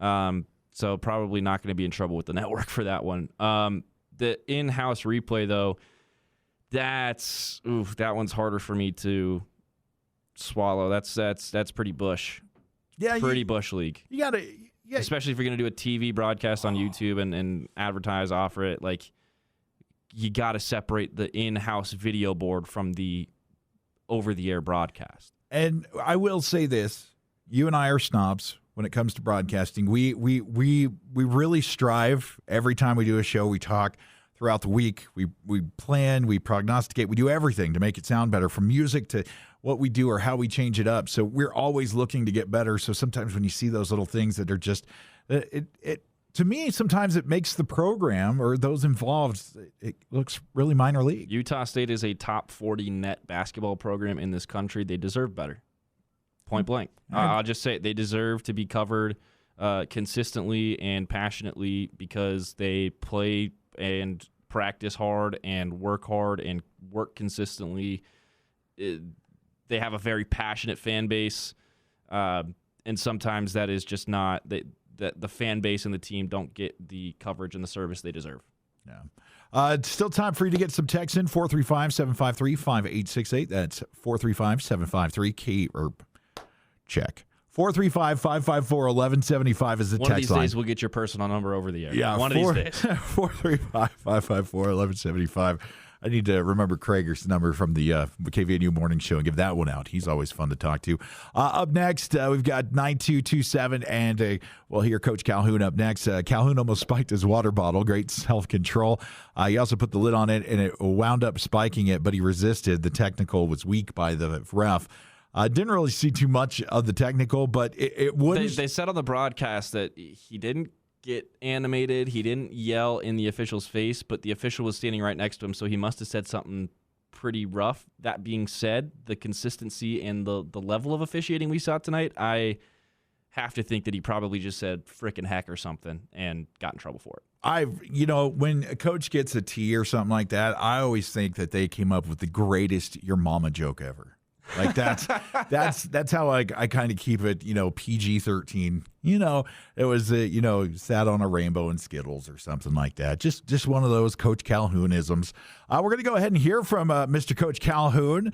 So probably not going to be in trouble with the network for that one. The in-house replay, though, that one's harder for me to swallow. That's pretty bush. Yeah, pretty bush league. You got to, especially if you're going to do a TV broadcast on YouTube and advertise, offer it. Like, you got to separate the in-house video board from the over-the-air broadcast. And I will say this: you and I are snobs when it comes to broadcasting. We really strive every time we do a show. We talk throughout the week. We plan. We prognosticate. We do everything to make it sound better, from music to what we do or how we change it up. So we're always looking to get better. So sometimes when you see those little things that are just it to me, sometimes it makes the program or those involved, it looks really minor league. Utah State is a top 40 net basketball program in this country. They deserve better. Point blank. I'll just say it. They deserve to be covered consistently and passionately because they play and practice hard and work consistently. They have a very passionate fan base, and sometimes that is just not that the fan base and the team don't get the coverage and the service they deserve. Yeah. It's still time for you to get some texts in. 435-753-5868. That's 435-753 check. 435-554-1175 is the text line. One of these days we'll get your personal number over the air. Yeah, one of these days. 435-554-1175. I need to remember Krager's number from the KVNU Morning Show and give that one out. He's always fun to talk to. Up next, we've got 9227, and we'll hear Coach Calhoun up next. Calhoun almost spiked his water bottle. Great self-control. He also put the lid on it, and it wound up spiking it, but he resisted. The technical was weak by the ref. Didn't really see too much of the technical, but it wouldn't. They said on the broadcast that he didn't get animated. He didn't yell in the official's face, but the official was standing right next to him, so he must have said something pretty rough. That being said, the consistency and the level of officiating we saw tonight, I have to think that he probably just said frickin' heck or something and got in trouble for it. When a coach gets a T or something like that, I always think that they came up with the greatest your mama joke ever. Like that's how I kind of keep it, PG-13. It was sat on a rainbow and Skittles or something like that. Just one of those Coach Calhounisms. We're going to go ahead and hear from Mr. Coach Calhoun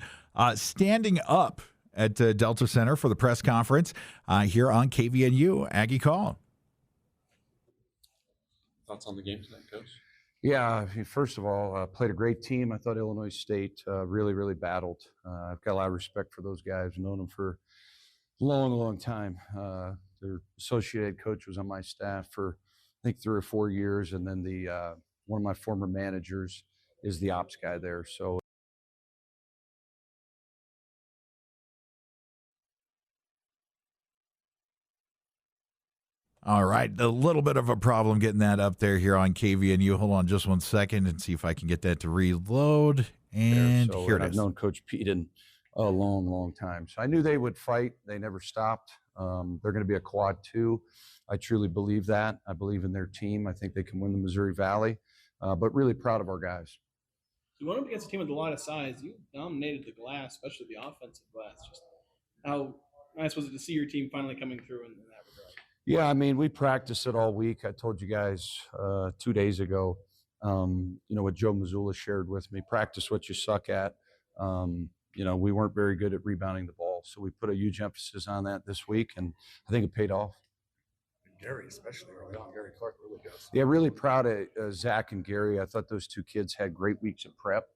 standing up at Delta Center for the press conference here on KVNU Aggie Call. Thoughts on the game tonight, Coach? Yeah, first of all, played a great team. I thought Illinois State really, really battled. I've got a lot of respect for those guys. I've known them for a long, long time. Their associate coach was on my staff for, I think, 3 or 4 years, and then one of my former managers is the ops guy there. So. All right, a little bit of a problem getting that up there here on KVNU. Hold on just one second and see if I can get that to reload. And here it is. I've known Coach Pete in a long, long time. So I knew they would fight. They never stopped. They're going to be a quad 2. I truly believe that. I believe in their team. I think they can win the Missouri Valley. But really proud of our guys. You went up against a team with a lot of size. You dominated the glass, especially the offensive glass. Just how nice was it to see your team finally coming through in that regard? Yeah, I mean, we practiced it all week. I told you guys 2 days ago, what Joe Missoula shared with me, practice what you suck at. We weren't very good at rebounding the ball. So we put a huge emphasis on that this week, and I think it paid off. Garry, especially early on, Garry Clark really does. Yeah, really proud of Zach and Garry. I thought those two kids had great weeks of prep.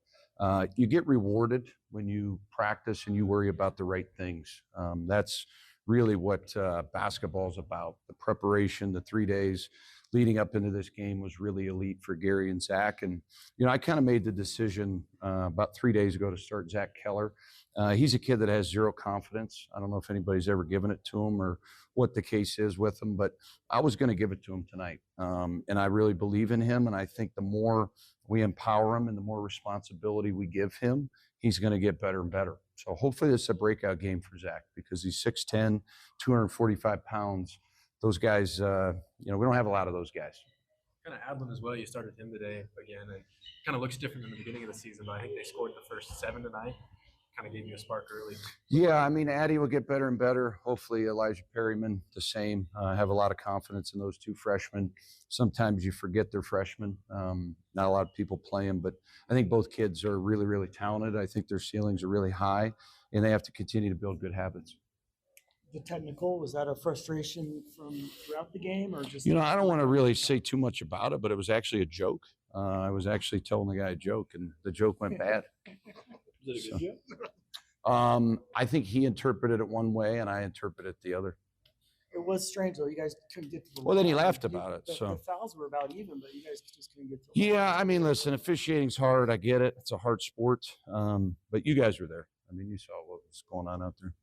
You get rewarded when you practice and you worry about the right things. That's really what basketball is about. The preparation, the 3 days leading up into this game was really elite for Garry and Zach. And, I kind of made the decision about 3 days ago to start Zach Keller. He's a kid that has zero confidence. I don't know if anybody's ever given it to him or what the case is with him, but I was going to give it to him tonight. And I really believe in him. And I think the more we empower him and the more responsibility we give him, he's going to get better and better. So hopefully this is a breakout game for Zach because he's 6'10", 245 pounds. Those guys, we don't have a lot of those guys. Kind of Adlin as well. You started him today again, and kind of looks different than the beginning of the season, but I think they scored the first 7 tonight. Kind of gave you a spark early. Yeah, I mean, Addie will get better and better. Hopefully Elijah Perryman, the same. I have a lot of confidence in those two freshmen. Sometimes you forget they're freshmen. Not a lot of people play them, but I think both kids are really, really talented. I think their ceilings are really high, and they have to continue to build good habits. The technical, was that a frustration from throughout the game or just? I don't want to really say too much about it, but it was actually a joke. I was actually telling the guy a joke, and the joke went bad. Was it a good joke? I think he interpreted it one way, and I interpreted it the other. It was strange, though. You guys couldn't get to the Well, then he line. laughed about it. The fouls were about even, but you guys just couldn't get to the Yeah, I mean, listen, officiating's hard. I get it. It's a hard sport. But you guys were there. I mean, you saw what was going on out there.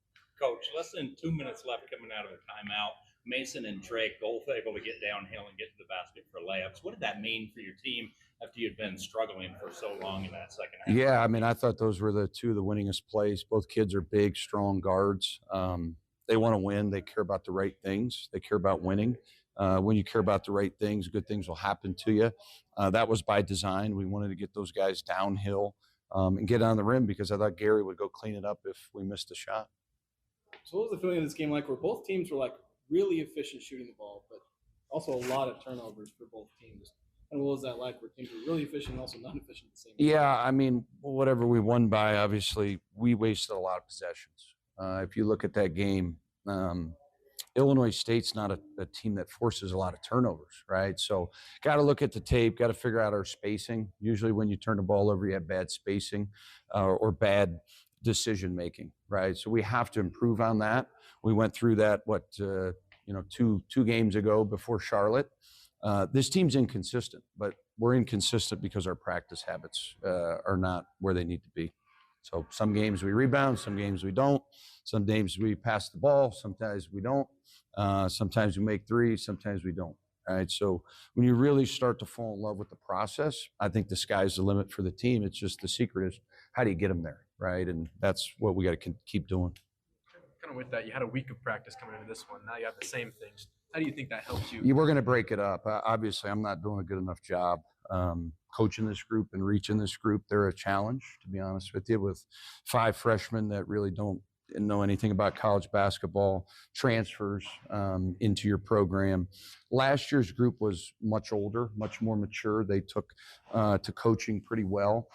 Coach, less than 2 minutes left coming out of the timeout. Mason and Drake both able to get downhill and get to the basket for layups. What did that mean for your team after you'd been struggling for so long in that second half? Yeah, I mean, I thought those were the winningest plays. Both kids are big, strong guards. They want to win. They care about the right things. They care about winning. When you care about the right things, good things will happen to you. That was by design. We wanted to get those guys downhill and get on the rim because I thought Garry would go clean it up if we missed a shot. So what was the feeling of this game like where both teams were really efficient shooting the ball, but also a lot of turnovers for both teams? And what was that like where teams were really efficient and also not efficient at the same time? Yeah, I mean, whatever we won by, obviously, we wasted a lot of possessions. If you look at that game, Illinois State's not a team that forces a lot of turnovers, right? So got to look at the tape, got to figure out our spacing. Usually when you turn the ball over, you have bad spacing or bad decision-making, right? So we have to improve on that. We went through that, two games ago before Charlotte. This team's inconsistent, but we're inconsistent because our practice habits are not where they need to be. So some games we rebound, some games we don't. Some games we pass the ball, sometimes we don't. Sometimes we make threes, sometimes we don't. All right, so when you really start to fall in love with the process, I think the sky's the limit for the team. It's just the secret is how do you get them there, right? And that's what we got to keep doing. Kind of with that, you had a week of practice coming into this one. Now you have the same things. How do you think that helps you? We're going to break it up. Obviously, I'm not doing a good enough job coaching this group and reaching this group. They're a challenge, to be honest with you, with 5 freshmen that really don't know anything about college basketball, transfers into your program. Last year's group was much older, much more mature. They took to coaching pretty well.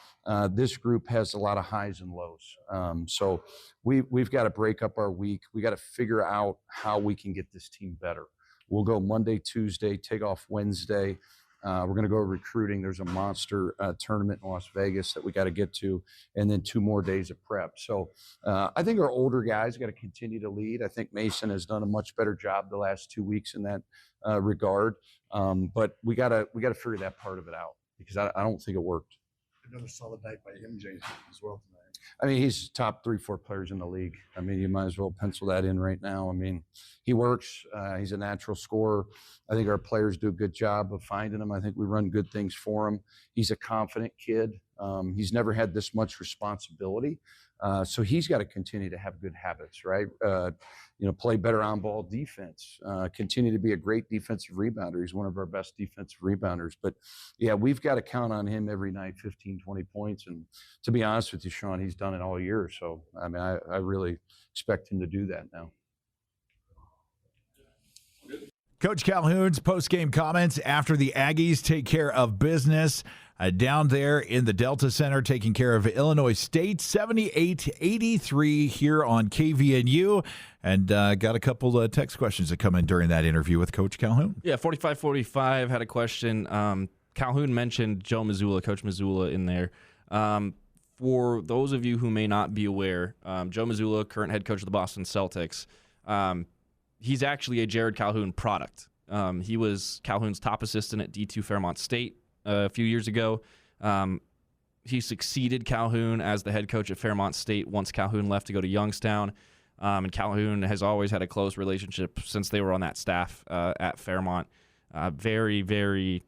This group has a lot of highs and lows. So we've got to break up our week. We got to figure out how we can get this team better. We'll go Monday, Tuesday, take off Wednesday. We're going to go recruiting. There's a monster tournament in Las Vegas that we got to get to, and then 2 more days of prep. So I think our older guys got to continue to lead. I think Mason has done a much better job the last 2 weeks in that regard. But we got to figure that part of it out because I don't think it worked. Another solid night by MJ as well tonight. I mean, he's top 3-4 players in the league. I mean, you might as well pencil that in right now. I mean, he works. He's a natural scorer. I think our players do a good job of finding him. I think we run good things for him. He's a confident kid. He's never had this much responsibility. So he's got to continue to have good habits, right? Play better on-ball defense, continue to be a great defensive rebounder. He's one of our best defensive rebounders. But, yeah, we've got to count on him every night, 15, 20 points. And to be honest with you, Sean, he's done it all year. So, I mean, I really expect him to do that now. Coach Calhoun's post-game comments after the Aggies take care of business down there in the Delta Center, taking care of Illinois State, 78-83 here on KVNU. And got a couple of text questions that come in during that interview with Coach Calhoun. Yeah, 4545 had a question. Calhoun mentioned Joe Mazzulla, Coach Mazzulla in there. For those of you who may not be aware, Joe Mazzulla, current head coach of the Boston Celtics, he's actually a Jerrod Calhoun product. He was Calhoun's top assistant at D2 Fairmont State a few years ago. He succeeded Calhoun as the head coach at Fairmont State once Calhoun left to go to Youngstown. And Calhoun has always had a close relationship since they were on that staff at Fairmont. Very, very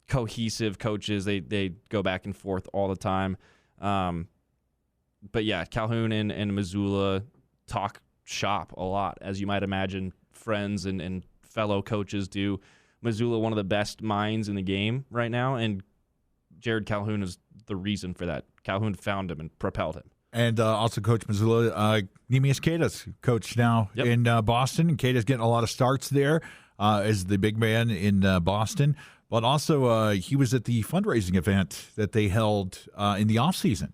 cohesive coaches. They go back and forth all the time. But, yeah, Calhoun and Mazzulla talk shop a lot, as you might imagine friends and fellow coaches do. Mazzulla, one of the best minds in the game right now, and Jerrod Calhoun is the reason for that. Calhoun found him and propelled him. And also Coach Mazzulla, Neemias Queta's coach now in Boston, and Queta's getting a lot of starts there as the big man in Boston. But also he was at the fundraising event that they held in the offseason.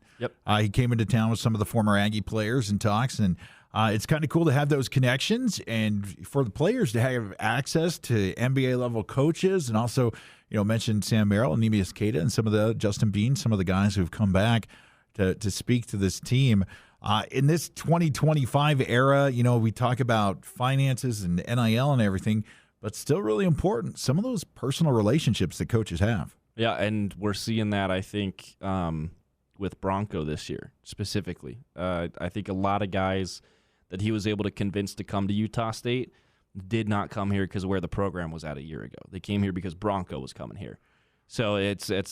He came into town with some of the former Aggie players and talks, and it's kind of cool to have those connections and for the players to have access to NBA-level coaches, and also, mentioned Sam Merrill, Neemias Queta, and some of the Justin Bean, some of the guys who've come back to speak to this team. In this 2025 era, we talk about finances and NIL and everything, but still really important, some of those personal relationships that coaches have. Yeah, and we're seeing that, I think, with Bronco this year specifically. I think a lot of guys that he was able to convince to come to Utah State did not come here because of where the program was at a year ago. They came here because Bronco was coming here. So it's a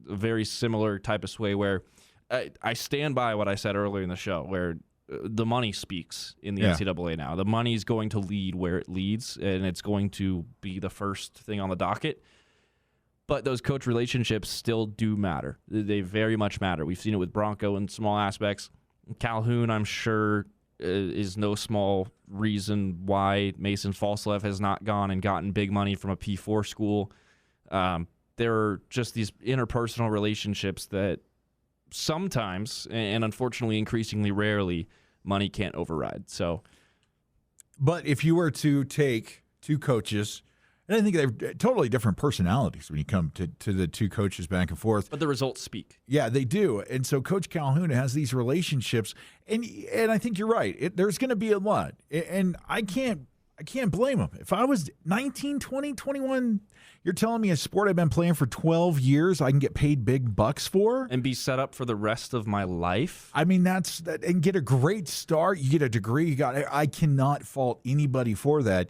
very similar type of sway where I stand by what I said earlier in the show, where the money speaks in the NCAA now. The money's going to lead where it leads, and it's going to be the first thing on the docket. But those coach relationships still do matter. They very much matter. We've seen it with Bronco in small aspects. Calhoun, I'm sure, is no small reason why Mason Falslev has not gone and gotten big money from a P4 school. There are just these interpersonal relationships that sometimes, and unfortunately increasingly rarely, money can't override. But if you were to take two coaches, and I think they're totally different personalities when you come to the two coaches back and forth. But the results speak. Yeah, they do. And so Coach Calhoun has these relationships, and I think you're right. There's going to be a lot. And I can't blame him. If I was 19, 20, 21, you're telling me a sport I've been playing for 12 years I can get paid big bucks for? And be set up for the rest of my life? I mean, and get a great start. You get a degree. I cannot fault anybody for that.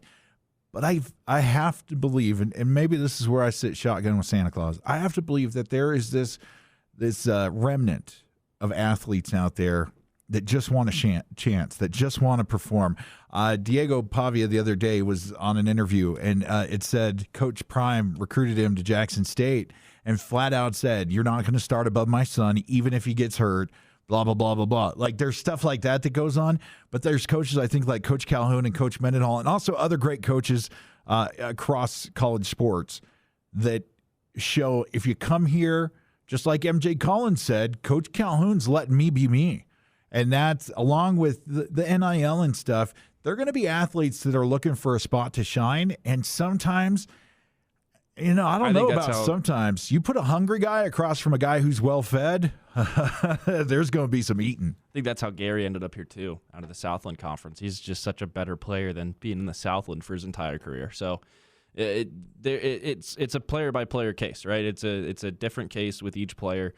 But I have to believe, and maybe this is where I sit shotgun with Santa Claus, I have to believe that there is this remnant of athletes out there that just want a chance, that just want to perform. Diego Pavia the other day was on an interview, and it said Coach Prime recruited him to Jackson State and flat out said, "You're not going to start above my son, even if he gets hurt." Blah, blah, blah, blah, blah. Like, there's stuff like that goes on, but there's coaches, I think, like Coach Calhoun and Coach Mendenhall, and also other great coaches across college sports that show if you come here, just like MJ Collins said, Coach Calhoun's letting me be me. And that's, along with the NIL and stuff, they're going to be athletes that are looking for a spot to shine, and sometimes – I don't know about sometimes. You put a hungry guy across from a guy who's well-fed, there's going to be some eating. I think that's how Gary ended up here, too, out of the Southland Conference. He's just such a better player than being in the Southland for his entire career. So it's a player-by-player case, right? It's a different case with each player.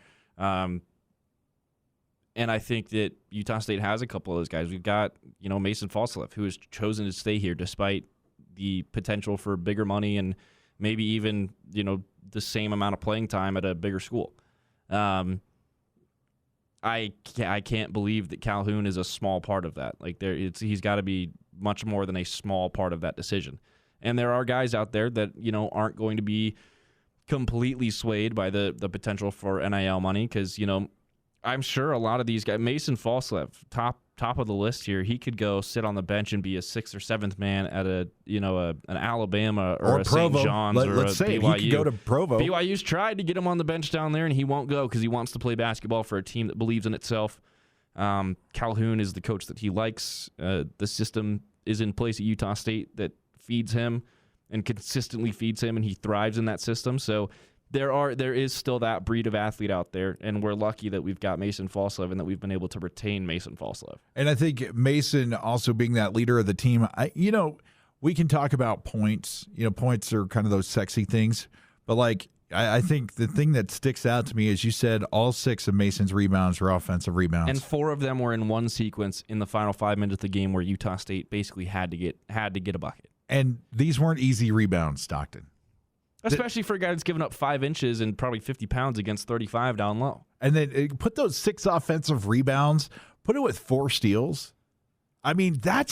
And I think that Utah State has a couple of those guys. We've got, Mason Falslev, who has chosen to stay here despite the potential for bigger money and maybe even, the same amount of playing time at a bigger school. I can't believe that Calhoun is a small part of that. Like he's got to be much more than a small part of that decision. And there are guys out there that, aren't going to be completely swayed by the potential for NIL money because, I'm sure a lot of these guys, Mason Falslev, top of the list here, he could go sit on the bench and be a 6th or 7th man at an Alabama or a St. John's or let's a say BYU. He could go to Provo. BYU's tried to get him on the bench down there, and he won't go because he wants to play basketball for a team that believes in itself. Calhoun is the coach that he likes. The system is in place at Utah State that feeds him and consistently feeds him, and he thrives in that system. So there is still that breed of athlete out there, and we're lucky that we've got Mason Falslev and that we've been able to retain Mason Falslev. And I think Mason also being that leader of the team, we can talk about points. Points are kind of those sexy things, but I think the thing that sticks out to me is you said all 6 of Mason's rebounds were offensive rebounds, and 4 of them were in one sequence in the final 5 minutes of the game where Utah State basically had to get a bucket. And these weren't easy rebounds, Stockton. Especially for a guy that's given up 5 inches and probably 50 pounds against 35 down low. And then put those 6 offensive rebounds, put it with 4 steals. I mean, that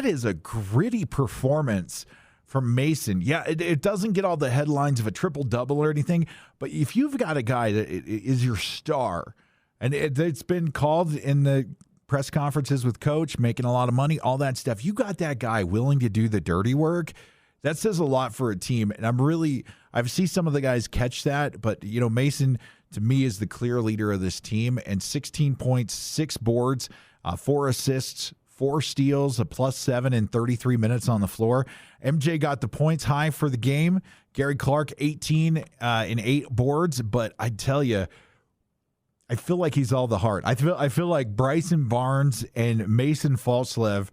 is a gritty performance from Mason. Yeah, it doesn't get all the headlines of a triple-double or anything, but if you've got a guy that is your star, and it's been called in the press conferences with Coach, making a lot of money, all that stuff, you got that guy willing to do the dirty work. That says a lot for a team, and I've seen some of the guys catch that, but Mason to me is the clear leader of this team, and 16 points, 6 boards, 4 assists, 4 steals, a +7 in 33 minutes on the floor. MJ got the points high for the game. Garry Clark 18 and 8 boards, but I tell you, I feel like he's all the heart. I feel like Bryson Barnes and Mason Falslev.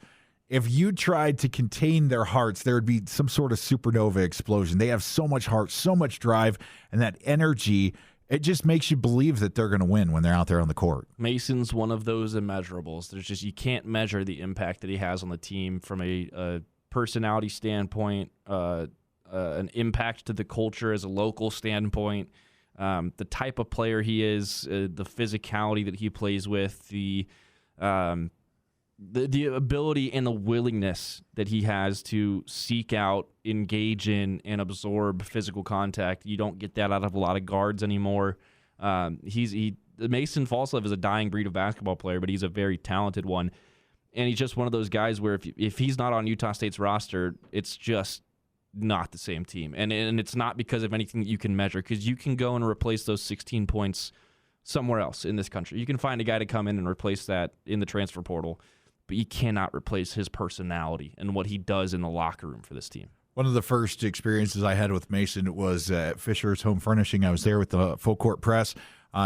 If you tried to contain their hearts, there would be some sort of supernova explosion. They have so much heart, so much drive, and that energy. It just makes you believe that they're going to win when they're out there on the court. Mason's one of those immeasurables. You can't measure the impact that he has on the team from a personality standpoint, an impact to the culture as a local standpoint, the type of player he is, the physicality that he plays with, the ability and the willingness that he has to seek out, engage in, and absorb physical contact. You don't get that out of a lot of guards anymore. Mason Falslev is a dying breed of basketball player, but he's a very talented one. And he's just one of those guys where if he's not on Utah State's roster, it's just not the same team. And it's not because of anything that you can measure, because you can go and replace those 16 points somewhere else in this country. You can find a guy to come in and replace that in the transfer portal, but you cannot replace his personality and what he does in the locker room for this team. One of the first experiences I had with Mason was at Fisher's Home Furnishing. I was there with the Full Court Press.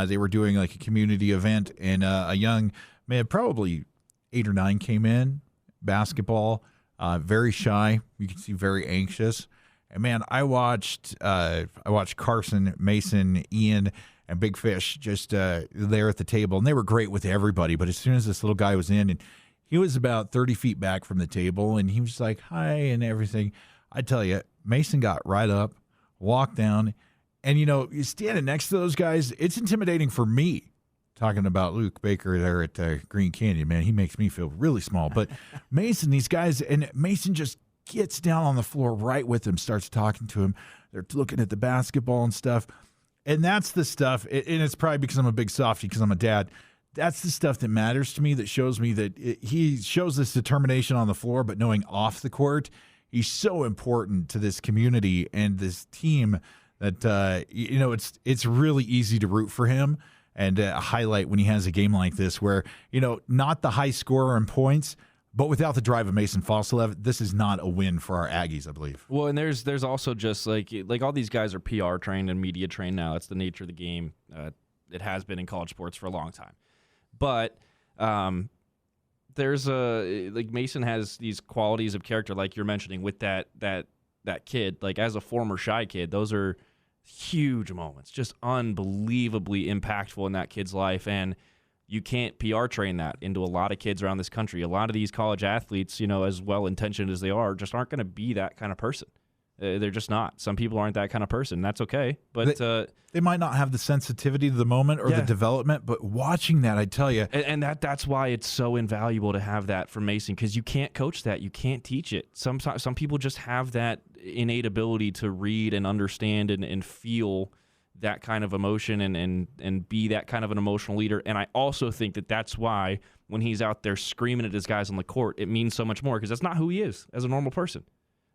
They were doing like a community event, and a young man, probably 8 or 9, came in, basketball, very shy. You can see very anxious. And man, I watched Carson, Mason, Ian, and Big Fish just there at the table, and they were great with everybody. But as soon as this little guy was in, and he was about 30 feet back from the table, and he was like, hi, and everything. I tell you, Mason got right up, walked down, and, you're standing next to those guys. It's intimidating for me, talking about Luke Baker there at Green Canyon. Man, he makes me feel really small. But Mason, these guys, and Mason just gets down on the floor right with him, starts talking to him. They're looking at the basketball and stuff. And that's the stuff, and it's probably because I'm a big softie, because I'm a dad. That's the stuff that matters to me, that shows me that he shows this determination on the floor, but knowing off the court, he's so important to this community and this team that, it's really easy to root for him and highlight when he has a game like this where, not the high scorer in points, but without the drive of Mason Falslev, this is not a win for our Aggies, I believe. Well, and there's also just like all these guys are PR trained and media trained now. It's the nature of the game. It has been in college sports for a long time. But there's Mason has these qualities of character, like you're mentioning, with that kid. Like, as a former shy kid, those are huge moments, just unbelievably impactful in that kid's life. And You can't PR train that into a lot of kids around this country. A lot of these college athletes, as well-intentioned as they are, just aren't going to be that kind of person. They're just not. Some people aren't that kind of person. That's okay. But they might not have the sensitivity to the moment or the development, but watching that, I tell you. And that's why it's so invaluable to have that from Mason, because you can't coach that. You can't teach it. Some people just have that innate ability to read and understand and feel that kind of emotion and be that kind of an emotional leader. And I also think that that's why when he's out there screaming at his guys on the court, it means so much more, because that's not who he is as a normal person.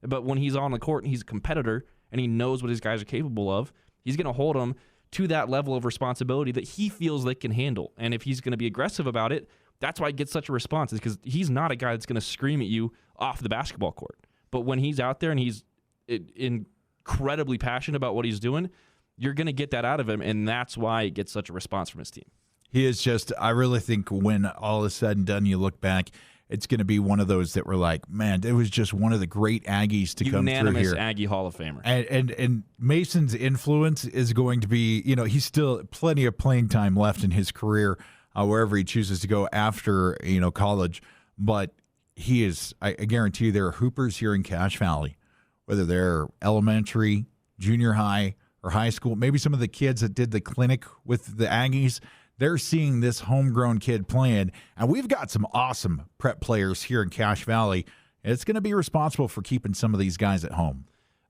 But when he's on the court and he's a competitor and he knows what his guys are capable of, he's going to hold them to that level of responsibility that he feels they can handle. And if he's going to be aggressive about it, that's why he gets such a response, is because he's not a guy that's going to scream at you off the basketball court. But when he's out there and he's incredibly passionate about what he's doing, you're going to get that out of him, and that's why he gets such a response from his team. He is just, I really think when all is said and done, you look back, it's going to be one of those that were like, man, it was just one of the great Aggies to come through here. Unanimous Aggie Hall of Famer. And Mason's influence is going to be, he's still plenty of playing time left in his career, wherever he chooses to go after, college. But he is, I guarantee you, there are hoopers here in Cache Valley, whether they're elementary, junior high, or high school. Maybe some of the kids that did the clinic with the Aggies, they're seeing this homegrown kid playing, and we've got some awesome prep players here in Cache Valley. It's going to be responsible for keeping some of these guys at home.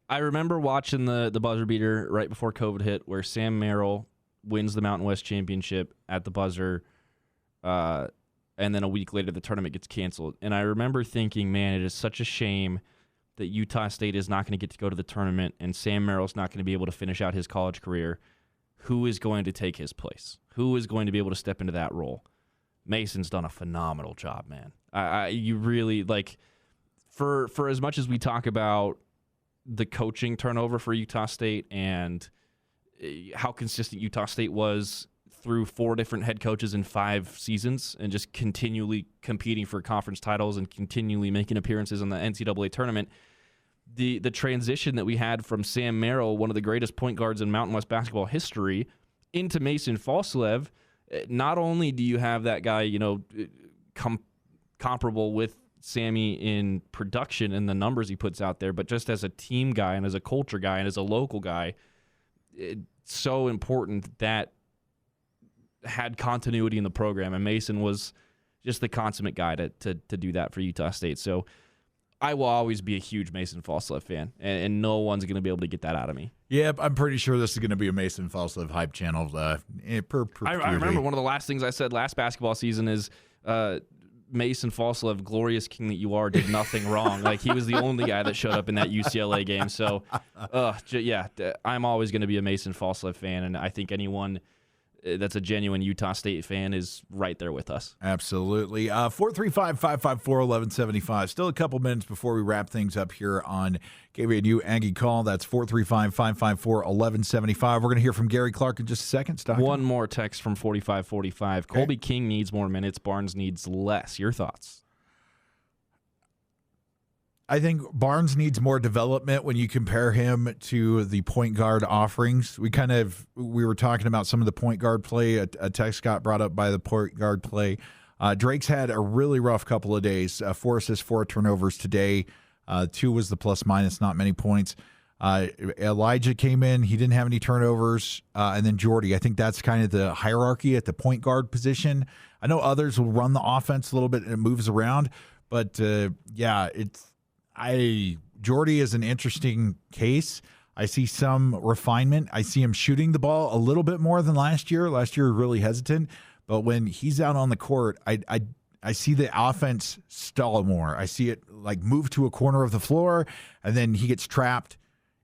I remember watching the buzzer beater right before COVID hit, where Sam Merrill wins the Mountain West Championship at the buzzer, and then a week later the tournament gets canceled. And I remember thinking, man, it is such a shame that Utah State is not going to get to go to the tournament and Sam Merrill's not going to be able to finish out his college career. Who is going to take his place? Who is going to be able to step into that role? Mason's done a phenomenal job, man. You really, for as much as we talk about the coaching turnover for Utah State and how consistent Utah State was through 4 different head coaches in 5 seasons and just continually competing for conference titles and continually making appearances in the NCAA tournament, the transition that we had from Sam Merrill, one of the greatest point guards in Mountain West basketball history, into Mason Falslev, not only do you have that guy, comparable with Sammy in production and the numbers he puts out there, but just as a team guy and as a culture guy and as a local guy, it's so important that had continuity in the program, and Mason was just the consummate guy to do that for Utah State. So I will always be a huge Mason Falslev fan, and no one's going to be able to get that out of me. Yeah, I'm pretty sure this is going to be a Mason Falslev hype channel. I remember one of the last things I said last basketball season is Mason Falslev, glorious king that you are, did nothing wrong. Like, he was the only guy that showed up in that UCLA game. So, I'm always going to be a Mason Falslev fan, and I think anyone that's a genuine Utah State fan is right there with us. Absolutely. 435-554-1175. Still a couple minutes before we wrap things up here on KVNU Aggie Call. That's 435-554-1175. We're going to hear from Garry Clark in just a second. Stockton. One more text from 4545. Okay. Colby King needs more minutes. Barnes needs less. Your thoughts? I think Barnes needs more development when you compare him to the point guard offerings. We were talking about some of the point guard play. A text got brought up by the point guard play. Drake's had a really rough couple of days. 4 assists, 4 turnovers today. 2 was the plus minus, not many points. Elijah came in. He didn't have any turnovers. And then Jordy. I think that's kind of the hierarchy at the point guard position. I know others will run the offense a little bit and it moves around. But, Jordy is an interesting case. I see some refinement. I see him shooting the ball a little bit more than last year. Last year, really hesitant. But when he's out on the court, I see the offense stall more. I see it move to a corner of the floor, and then he gets trapped,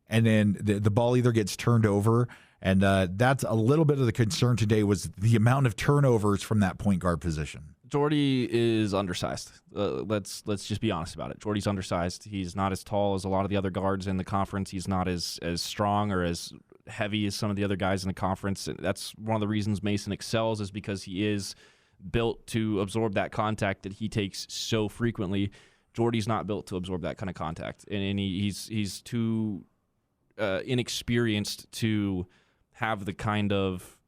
and then the ball either gets turned over. And that's a little bit of the concern today, was the amount of turnovers from that point guard position. Jordy is undersized. Let's just be honest about it. Jordy's undersized. He's not as tall as a lot of the other guards in the conference. He's not as strong or as heavy as some of the other guys in the conference. That's one of the reasons Mason excels, is because he is built to absorb that contact that he takes so frequently. Jordy's not built to absorb that kind of contact, and he's too inexperienced to have the kind of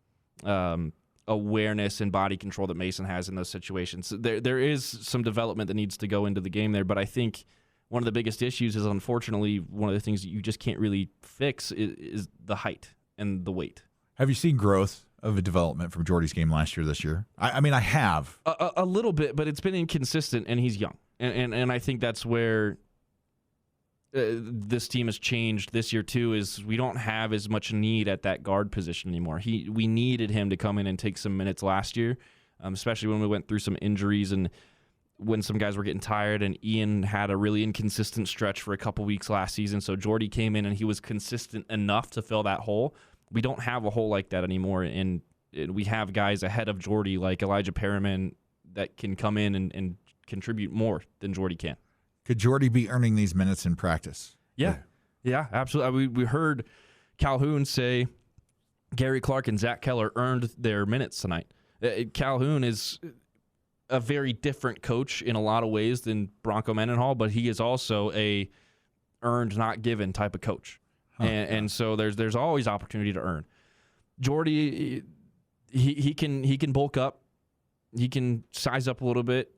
awareness and body control that Mason has in those situations. There is some development that needs to go into the game there, but I think one of the biggest issues is, unfortunately, one of the things that you just can't really fix is the height and the weight. Have you seen growth of a development from Jordy's game last year, this year? I mean, I have. A little bit, but it's been inconsistent, and he's young. And I think that's where this team has changed this year, too, is we don't have as much need at that guard position anymore. We needed him to come in and take some minutes last year, especially when we went through some injuries and when some guys were getting tired, and Ian had a really inconsistent stretch for a couple weeks last season. So Jordy came in and he was consistent enough to fill that hole. We don't have a hole like that anymore, and we have guys ahead of Jordy like Elijah Perriman that can come in and contribute more than Jordy can. Could Jordy be earning these minutes in practice? Yeah, absolutely. We heard Calhoun say Garry Clark and Zach Keller earned their minutes tonight. Calhoun is a very different coach in a lot of ways than Bronco Mendenhall, but he is also a earned, not given type of coach. And so there's always opportunity to earn. Jordy, he can bulk up. He can size up a little bit.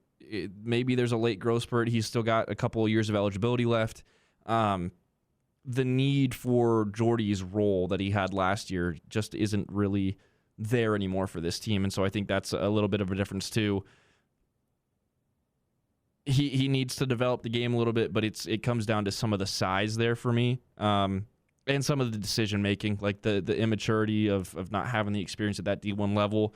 Maybe there's a late growth spurt. He's still got a couple of years of eligibility left. The need for Jordy's role that he had last year just isn't really there anymore for this team. And so I think that's a little bit of a difference too. He needs to develop the game a little bit, but it comes down to some of the size there for me. And some of the decision making, like the immaturity of not having the experience at that D1 level,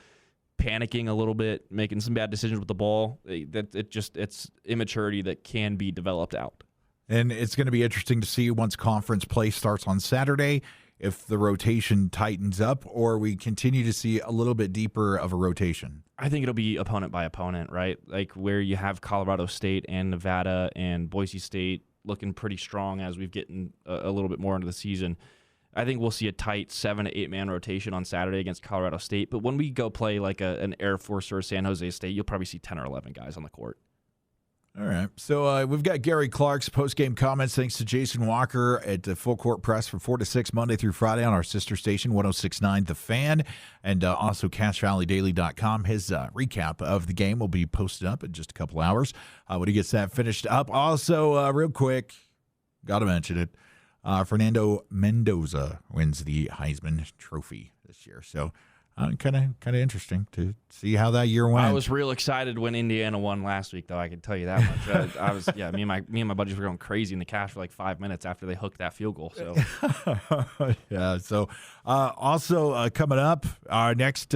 panicking a little bit, making some bad decisions with the ball. It's immaturity that can be developed out. And it's going to be interesting to see once conference play starts on Saturday if the rotation tightens up or we continue to see a little bit deeper of a rotation. I think it'll be opponent by opponent, right? Like where you have Colorado State and Nevada and Boise State looking pretty strong as we've gotten a little bit more into the season. I think we'll see a tight 7 to 8 man rotation on Saturday against Colorado State. But when we go play like an Air Force or a San Jose State, you'll probably see 10 or 11 guys on the court. All right. So we've got Garry Clark's post-game comments thanks to Jason Walker at the Full Court Press from 4 to 6 Monday through Friday on our sister station, 106.9 The Fan, and also CashValleyDaily.com. His recap of the game will be posted up in just a couple hours when he gets that finished up. Also, real quick, got to mention it, Fernando Mendoza wins the Heisman Trophy this year. So kind of interesting to see how that year went. I was real excited when Indiana won last week, though. I can tell you that much. Me and my buddies were going crazy in the cash for like 5 minutes after they hooked that field goal. So yeah. So also coming up, our next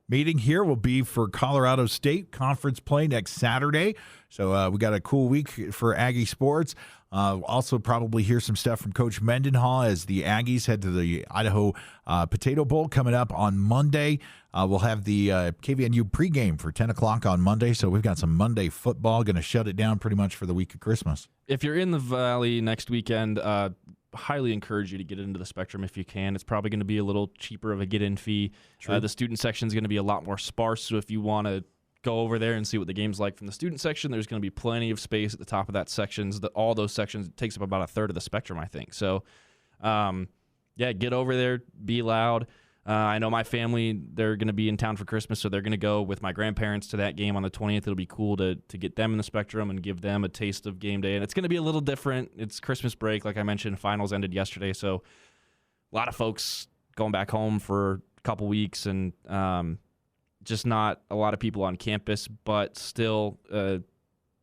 meeting here will be for Colorado State conference play next Saturday. So we got a cool week for Aggie sports. Also probably hear some stuff from Coach Mendenhall as the Aggies head to the Idaho Potato Bowl coming up on Monday. We'll have the KVNU pregame for 10 o'clock on Monday. So we've got some Monday football. Going to shut it down pretty much for the week of Christmas. If you're in the Valley next weekend, highly encourage you to get into the Spectrum if you can. It's probably going to be a little cheaper of a get-in fee. The student section is going to be a lot more sparse, so if you want to go over there and see what the game's like from the student section, there's going to be plenty of space at the top of that sections. All those sections takes up about a third of the Spectrum, I think. So, get over there, be loud. I know my family, they're going to be in town for Christmas, so they're going to go with my grandparents to that game on the 20th. It'll be cool to get them in the Spectrum and give them a taste of game day. And it's going to be a little different. It's Christmas break. Like I mentioned, finals ended yesterday, so a lot of folks going back home for a couple weeks and just not a lot of people on campus, but still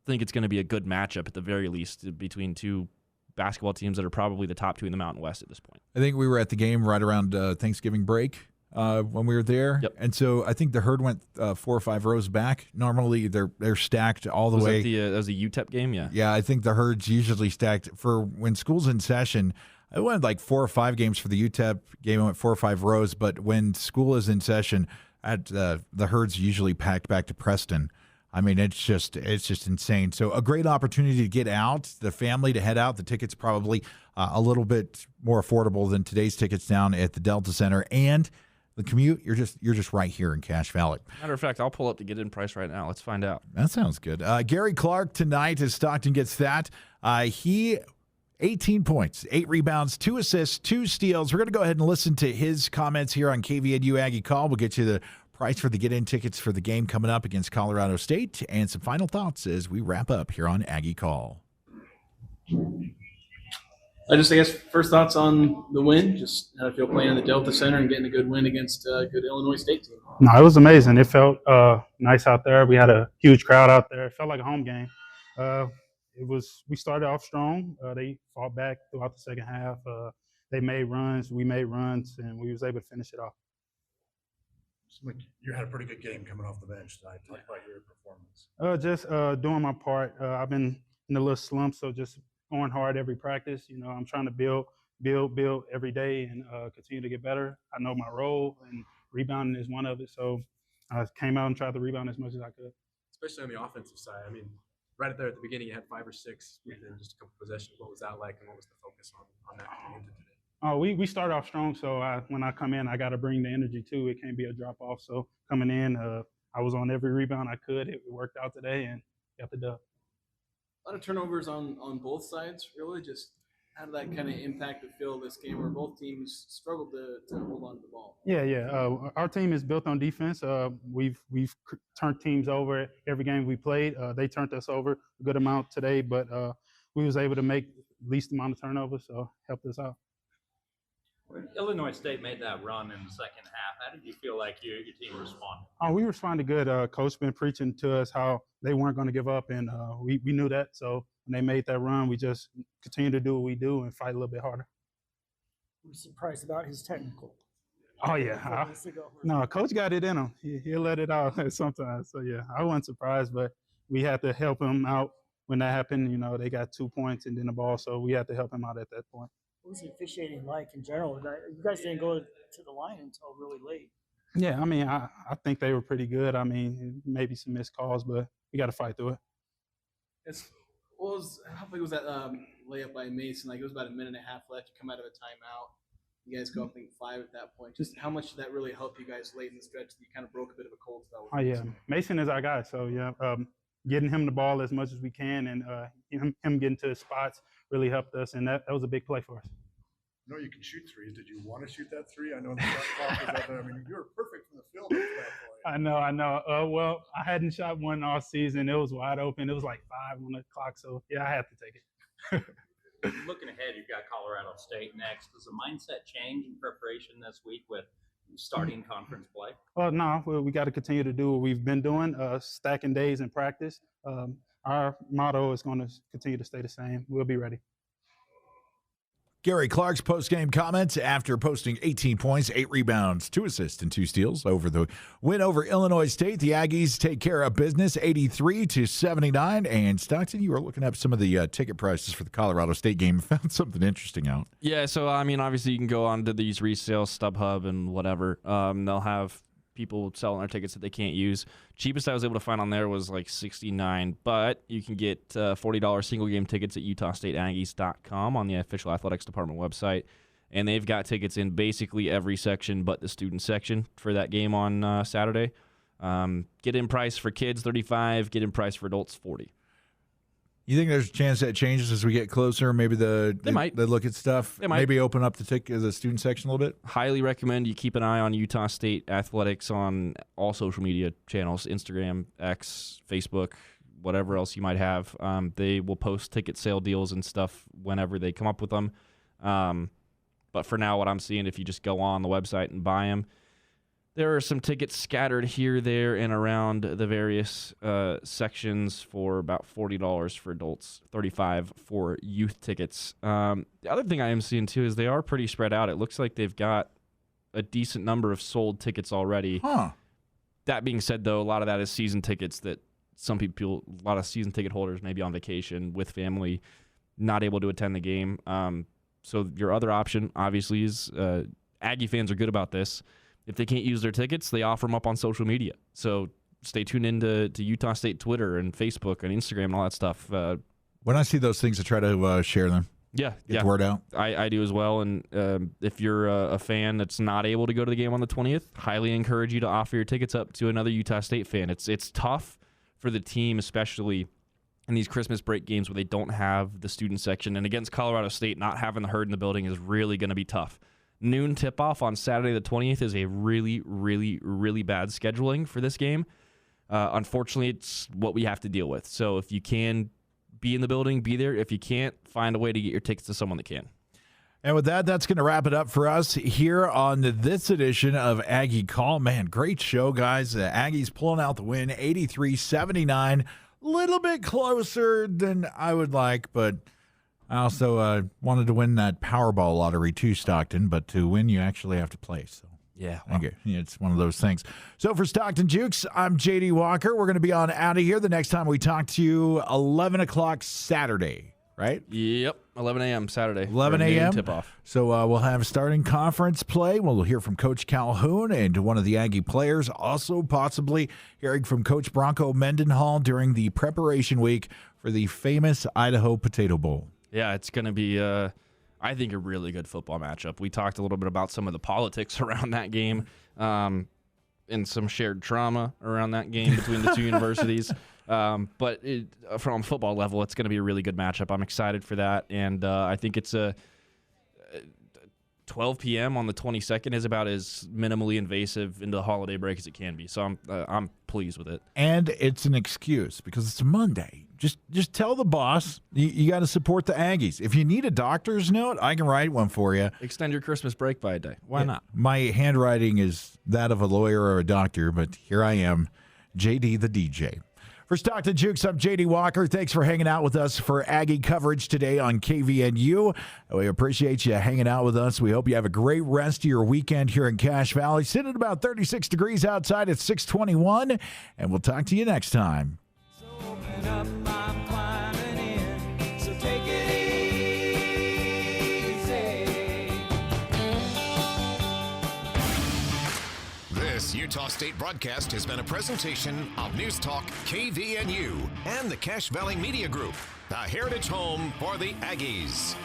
think it's going to be a good matchup at the very least between two basketball teams that are probably the top two in the Mountain West at this point. I think we were at the game right around Thanksgiving break when we were there. Yep. And so I think the herd went 4 or 5 rows back. Normally they're stacked all the way. That was a UTEP game, yeah? Yeah, I think the herd's usually stacked. For when school's in session, I went like 4 or 5 games for the UTEP game. I went 4 or 5 rows. But when school is in session, the herd's usually packed back to Preston. I mean, it's just insane. So a great opportunity to get out, the family to head out. The tickets probably a little bit more affordable than today's tickets down at the Delta Center, and the commute. You're just right here in Cache Valley. Matter of fact, I'll pull up the get-in price right now. Let's find out. That sounds good. Garry Clark tonight as Stockton gets that. He 18 points, 8 rebounds, 2 assists, 2 steals. We're going to go ahead and listen to his comments here on KVNU Aggie Call. We'll get you the price for the get-in tickets for the game coming up against Colorado State, and some final thoughts as we wrap up here on Aggie Call. I guess, first thoughts on the win. Just how to feel playing in the Delta Center and getting a good win against a good Illinois State team. No, it was amazing. It felt nice out there. We had a huge crowd out there. It felt like a home game. We started off strong. They fought back throughout the second half. They made runs, we made runs, and we was able to finish it off. Like you had a pretty good game coming off the bench tonight. Talk about your performance. Just doing my part. I've been in a little slump, so just going hard every practice. I'm trying to build every day and continue to get better. I know my role, and rebounding is one of it. So I came out and tried to rebound as much as I could. Especially on the offensive side. I mean, right there at the beginning, you had 5 or 6 within just a couple possessions. What was that like, and what was the focus on that coming into today? Oh, we started off strong, so when I come in, I got to bring the energy too. It can't be a drop off. So coming in, I was on every rebound I could. It worked out today and got the dub. A lot of turnovers on both sides, really. Just how did that kind of impact the feel of this game where both teams struggled to hold on to the ball? Yeah. Our team is built on defense. We've turned teams over every game we played. They turned us over a good amount today, but we was able to make least amount of turnovers, so helped us out. When Illinois State made that run in the second half, how did you feel like your team responded? We responded good. Coach been preaching to us how they weren't going to give up, and we knew that. So when they made that run, we just continue to do what we do and fight a little bit harder. We're surprised about his technical. Oh, yeah. No, Coach got it in him. He'll let it out sometimes. So, yeah, I wasn't surprised, but we had to help him out when that happened. They got 2 points and then the ball, so we had to help him out at that point. What was the officiating like in general? You guys didn't go to the line until really late. Yeah, I mean, I think they were pretty good. I mean, maybe some missed calls, but we got to fight through it. How big was that layup by Mason? Like, it was about a minute and a half left. You come out of a timeout. You guys go up, I think, 5 at that point. Just how much did that really help you guys late in the stretch that you kind of broke a bit of a cold spell? Oh, yeah. Mason is our guy. So, yeah, getting him the ball as much as we can and him getting to his spots really helped us, and that was a big play for us. I know you can shoot threes. Did you want to shoot that three? I know the shot clock was out there. I mean, you were perfect from the field up to that point. I know. Well, I hadn't shot one all season. It was wide open. It was like 5 on the clock, so, yeah, I had to take it. Looking ahead, you've got Colorado State next. Does the mindset change in preparation this week with starting conference play? No, we got to continue to do what we've been doing, stacking days in practice. Our motto is going to continue to stay the same. We'll be ready. Garry Clark's post-game comments after posting 18 points, 8 rebounds, 2 assists, and 2 steals over the win over Illinois State. The Aggies take care of business, 83-79. And Stockton, you were looking up some of the ticket prices for the Colorado State game. Found something interesting out. Yeah, so I mean, obviously you can go on to these resales, StubHub, and whatever. They'll have people selling their tickets that they can't use. Cheapest I was able to find on there was like $69, but you can get $40 single game tickets at UtahStateAggies.com on the official athletics department website, and they've got tickets in basically every section but the student section for that game on Saturday. Get in price for kids $35, get in price for adults $40. You think there's a chance that changes as we get closer? Maybe they look at stuff. They might. Maybe open up the student section a little bit. Highly recommend you keep an eye on Utah State athletics on all social media channels: Instagram, X, Facebook, whatever else you might have. They will post ticket sale deals and stuff whenever they come up with them. But for now, what I'm seeing, if you just go on the website and buy them, there are some tickets scattered here, there, and around the various sections for about $40 for adults, $35 for youth tickets. The other thing I am seeing, too, is they are pretty spread out. It looks like they've got a decent number of sold tickets already. Huh. That being said, though, a lot of that is season tickets that a lot of season ticket holders may be on vacation with family, not able to attend the game. So your other option, obviously, is Aggie fans are good about this. If they can't use their tickets, they offer them up on social media. So stay tuned into Utah State Twitter and Facebook and Instagram and all that stuff. When I see those things, I try to share them. Yeah. Get the word out. I do as well. And if you're a fan that's not able to go to the game on the 20th, highly encourage you to offer your tickets up to another Utah State fan. It's tough for the team, especially in these Christmas break games where they don't have the student section. And against Colorado State, not having the herd in the building is really going to be tough. noon tip-off on Saturday the 20th is a really, really, really bad scheduling for this game. Unfortunately, it's what we have to deal with. So if you can be in the building, be there. If you can't, find a way to get your tickets to someone that can. And with that, that's going to wrap it up for us here on this edition of Aggie Call. Man, great show, guys. Aggies pulling out the win, 83-79. A little bit closer than I would like, but I also wanted to win that Powerball lottery too, Stockton. But to win, you actually have to play. So yeah, it's one of those things. So for Stockton Jukes, I'm J.D. Walker. We're going to be on out of here the next time we talk to you, 11 o'clock Saturday. Right? Yep, 11 a.m. Saturday. 11 a.m. tip-off. So we'll have starting conference play. We'll hear from Coach Calhoun and one of the Aggie players. Also possibly hearing from Coach Bronco Mendenhall during the preparation week for the famous Idaho Potato Bowl. Yeah, it's going to be, I think, a really good football matchup. We talked a little bit about some of the politics around that game and some shared trauma around that game between the two universities. But from a football level, it's going to be a really good matchup. I'm excited for that, and I think it's a 12 p.m. on the 22nd is about as minimally invasive into the holiday break as it can be. So I'm pleased with it. And it's an excuse because it's a Monday. Just tell the boss you got to support the Aggies. If you need a doctor's note, I can write one for you. Extend your Christmas break by a day. Why not? My handwriting is that of a lawyer or a doctor, but here I am, JD the DJ. For Stockton Jukes, I'm J.D. Walker. Thanks for hanging out with us for Aggie coverage today on KVNU. We appreciate you hanging out with us. We hope you have a great rest of your weekend here in Cache Valley. Sitting at about 36 degrees outside at 6:21, and we'll talk to you next time. Open up, I'm climbing in, so take it easy. This Utah State broadcast has been a presentation of News Talk KVNU and the Cache Valley Media Group, the heritage home for the Aggies.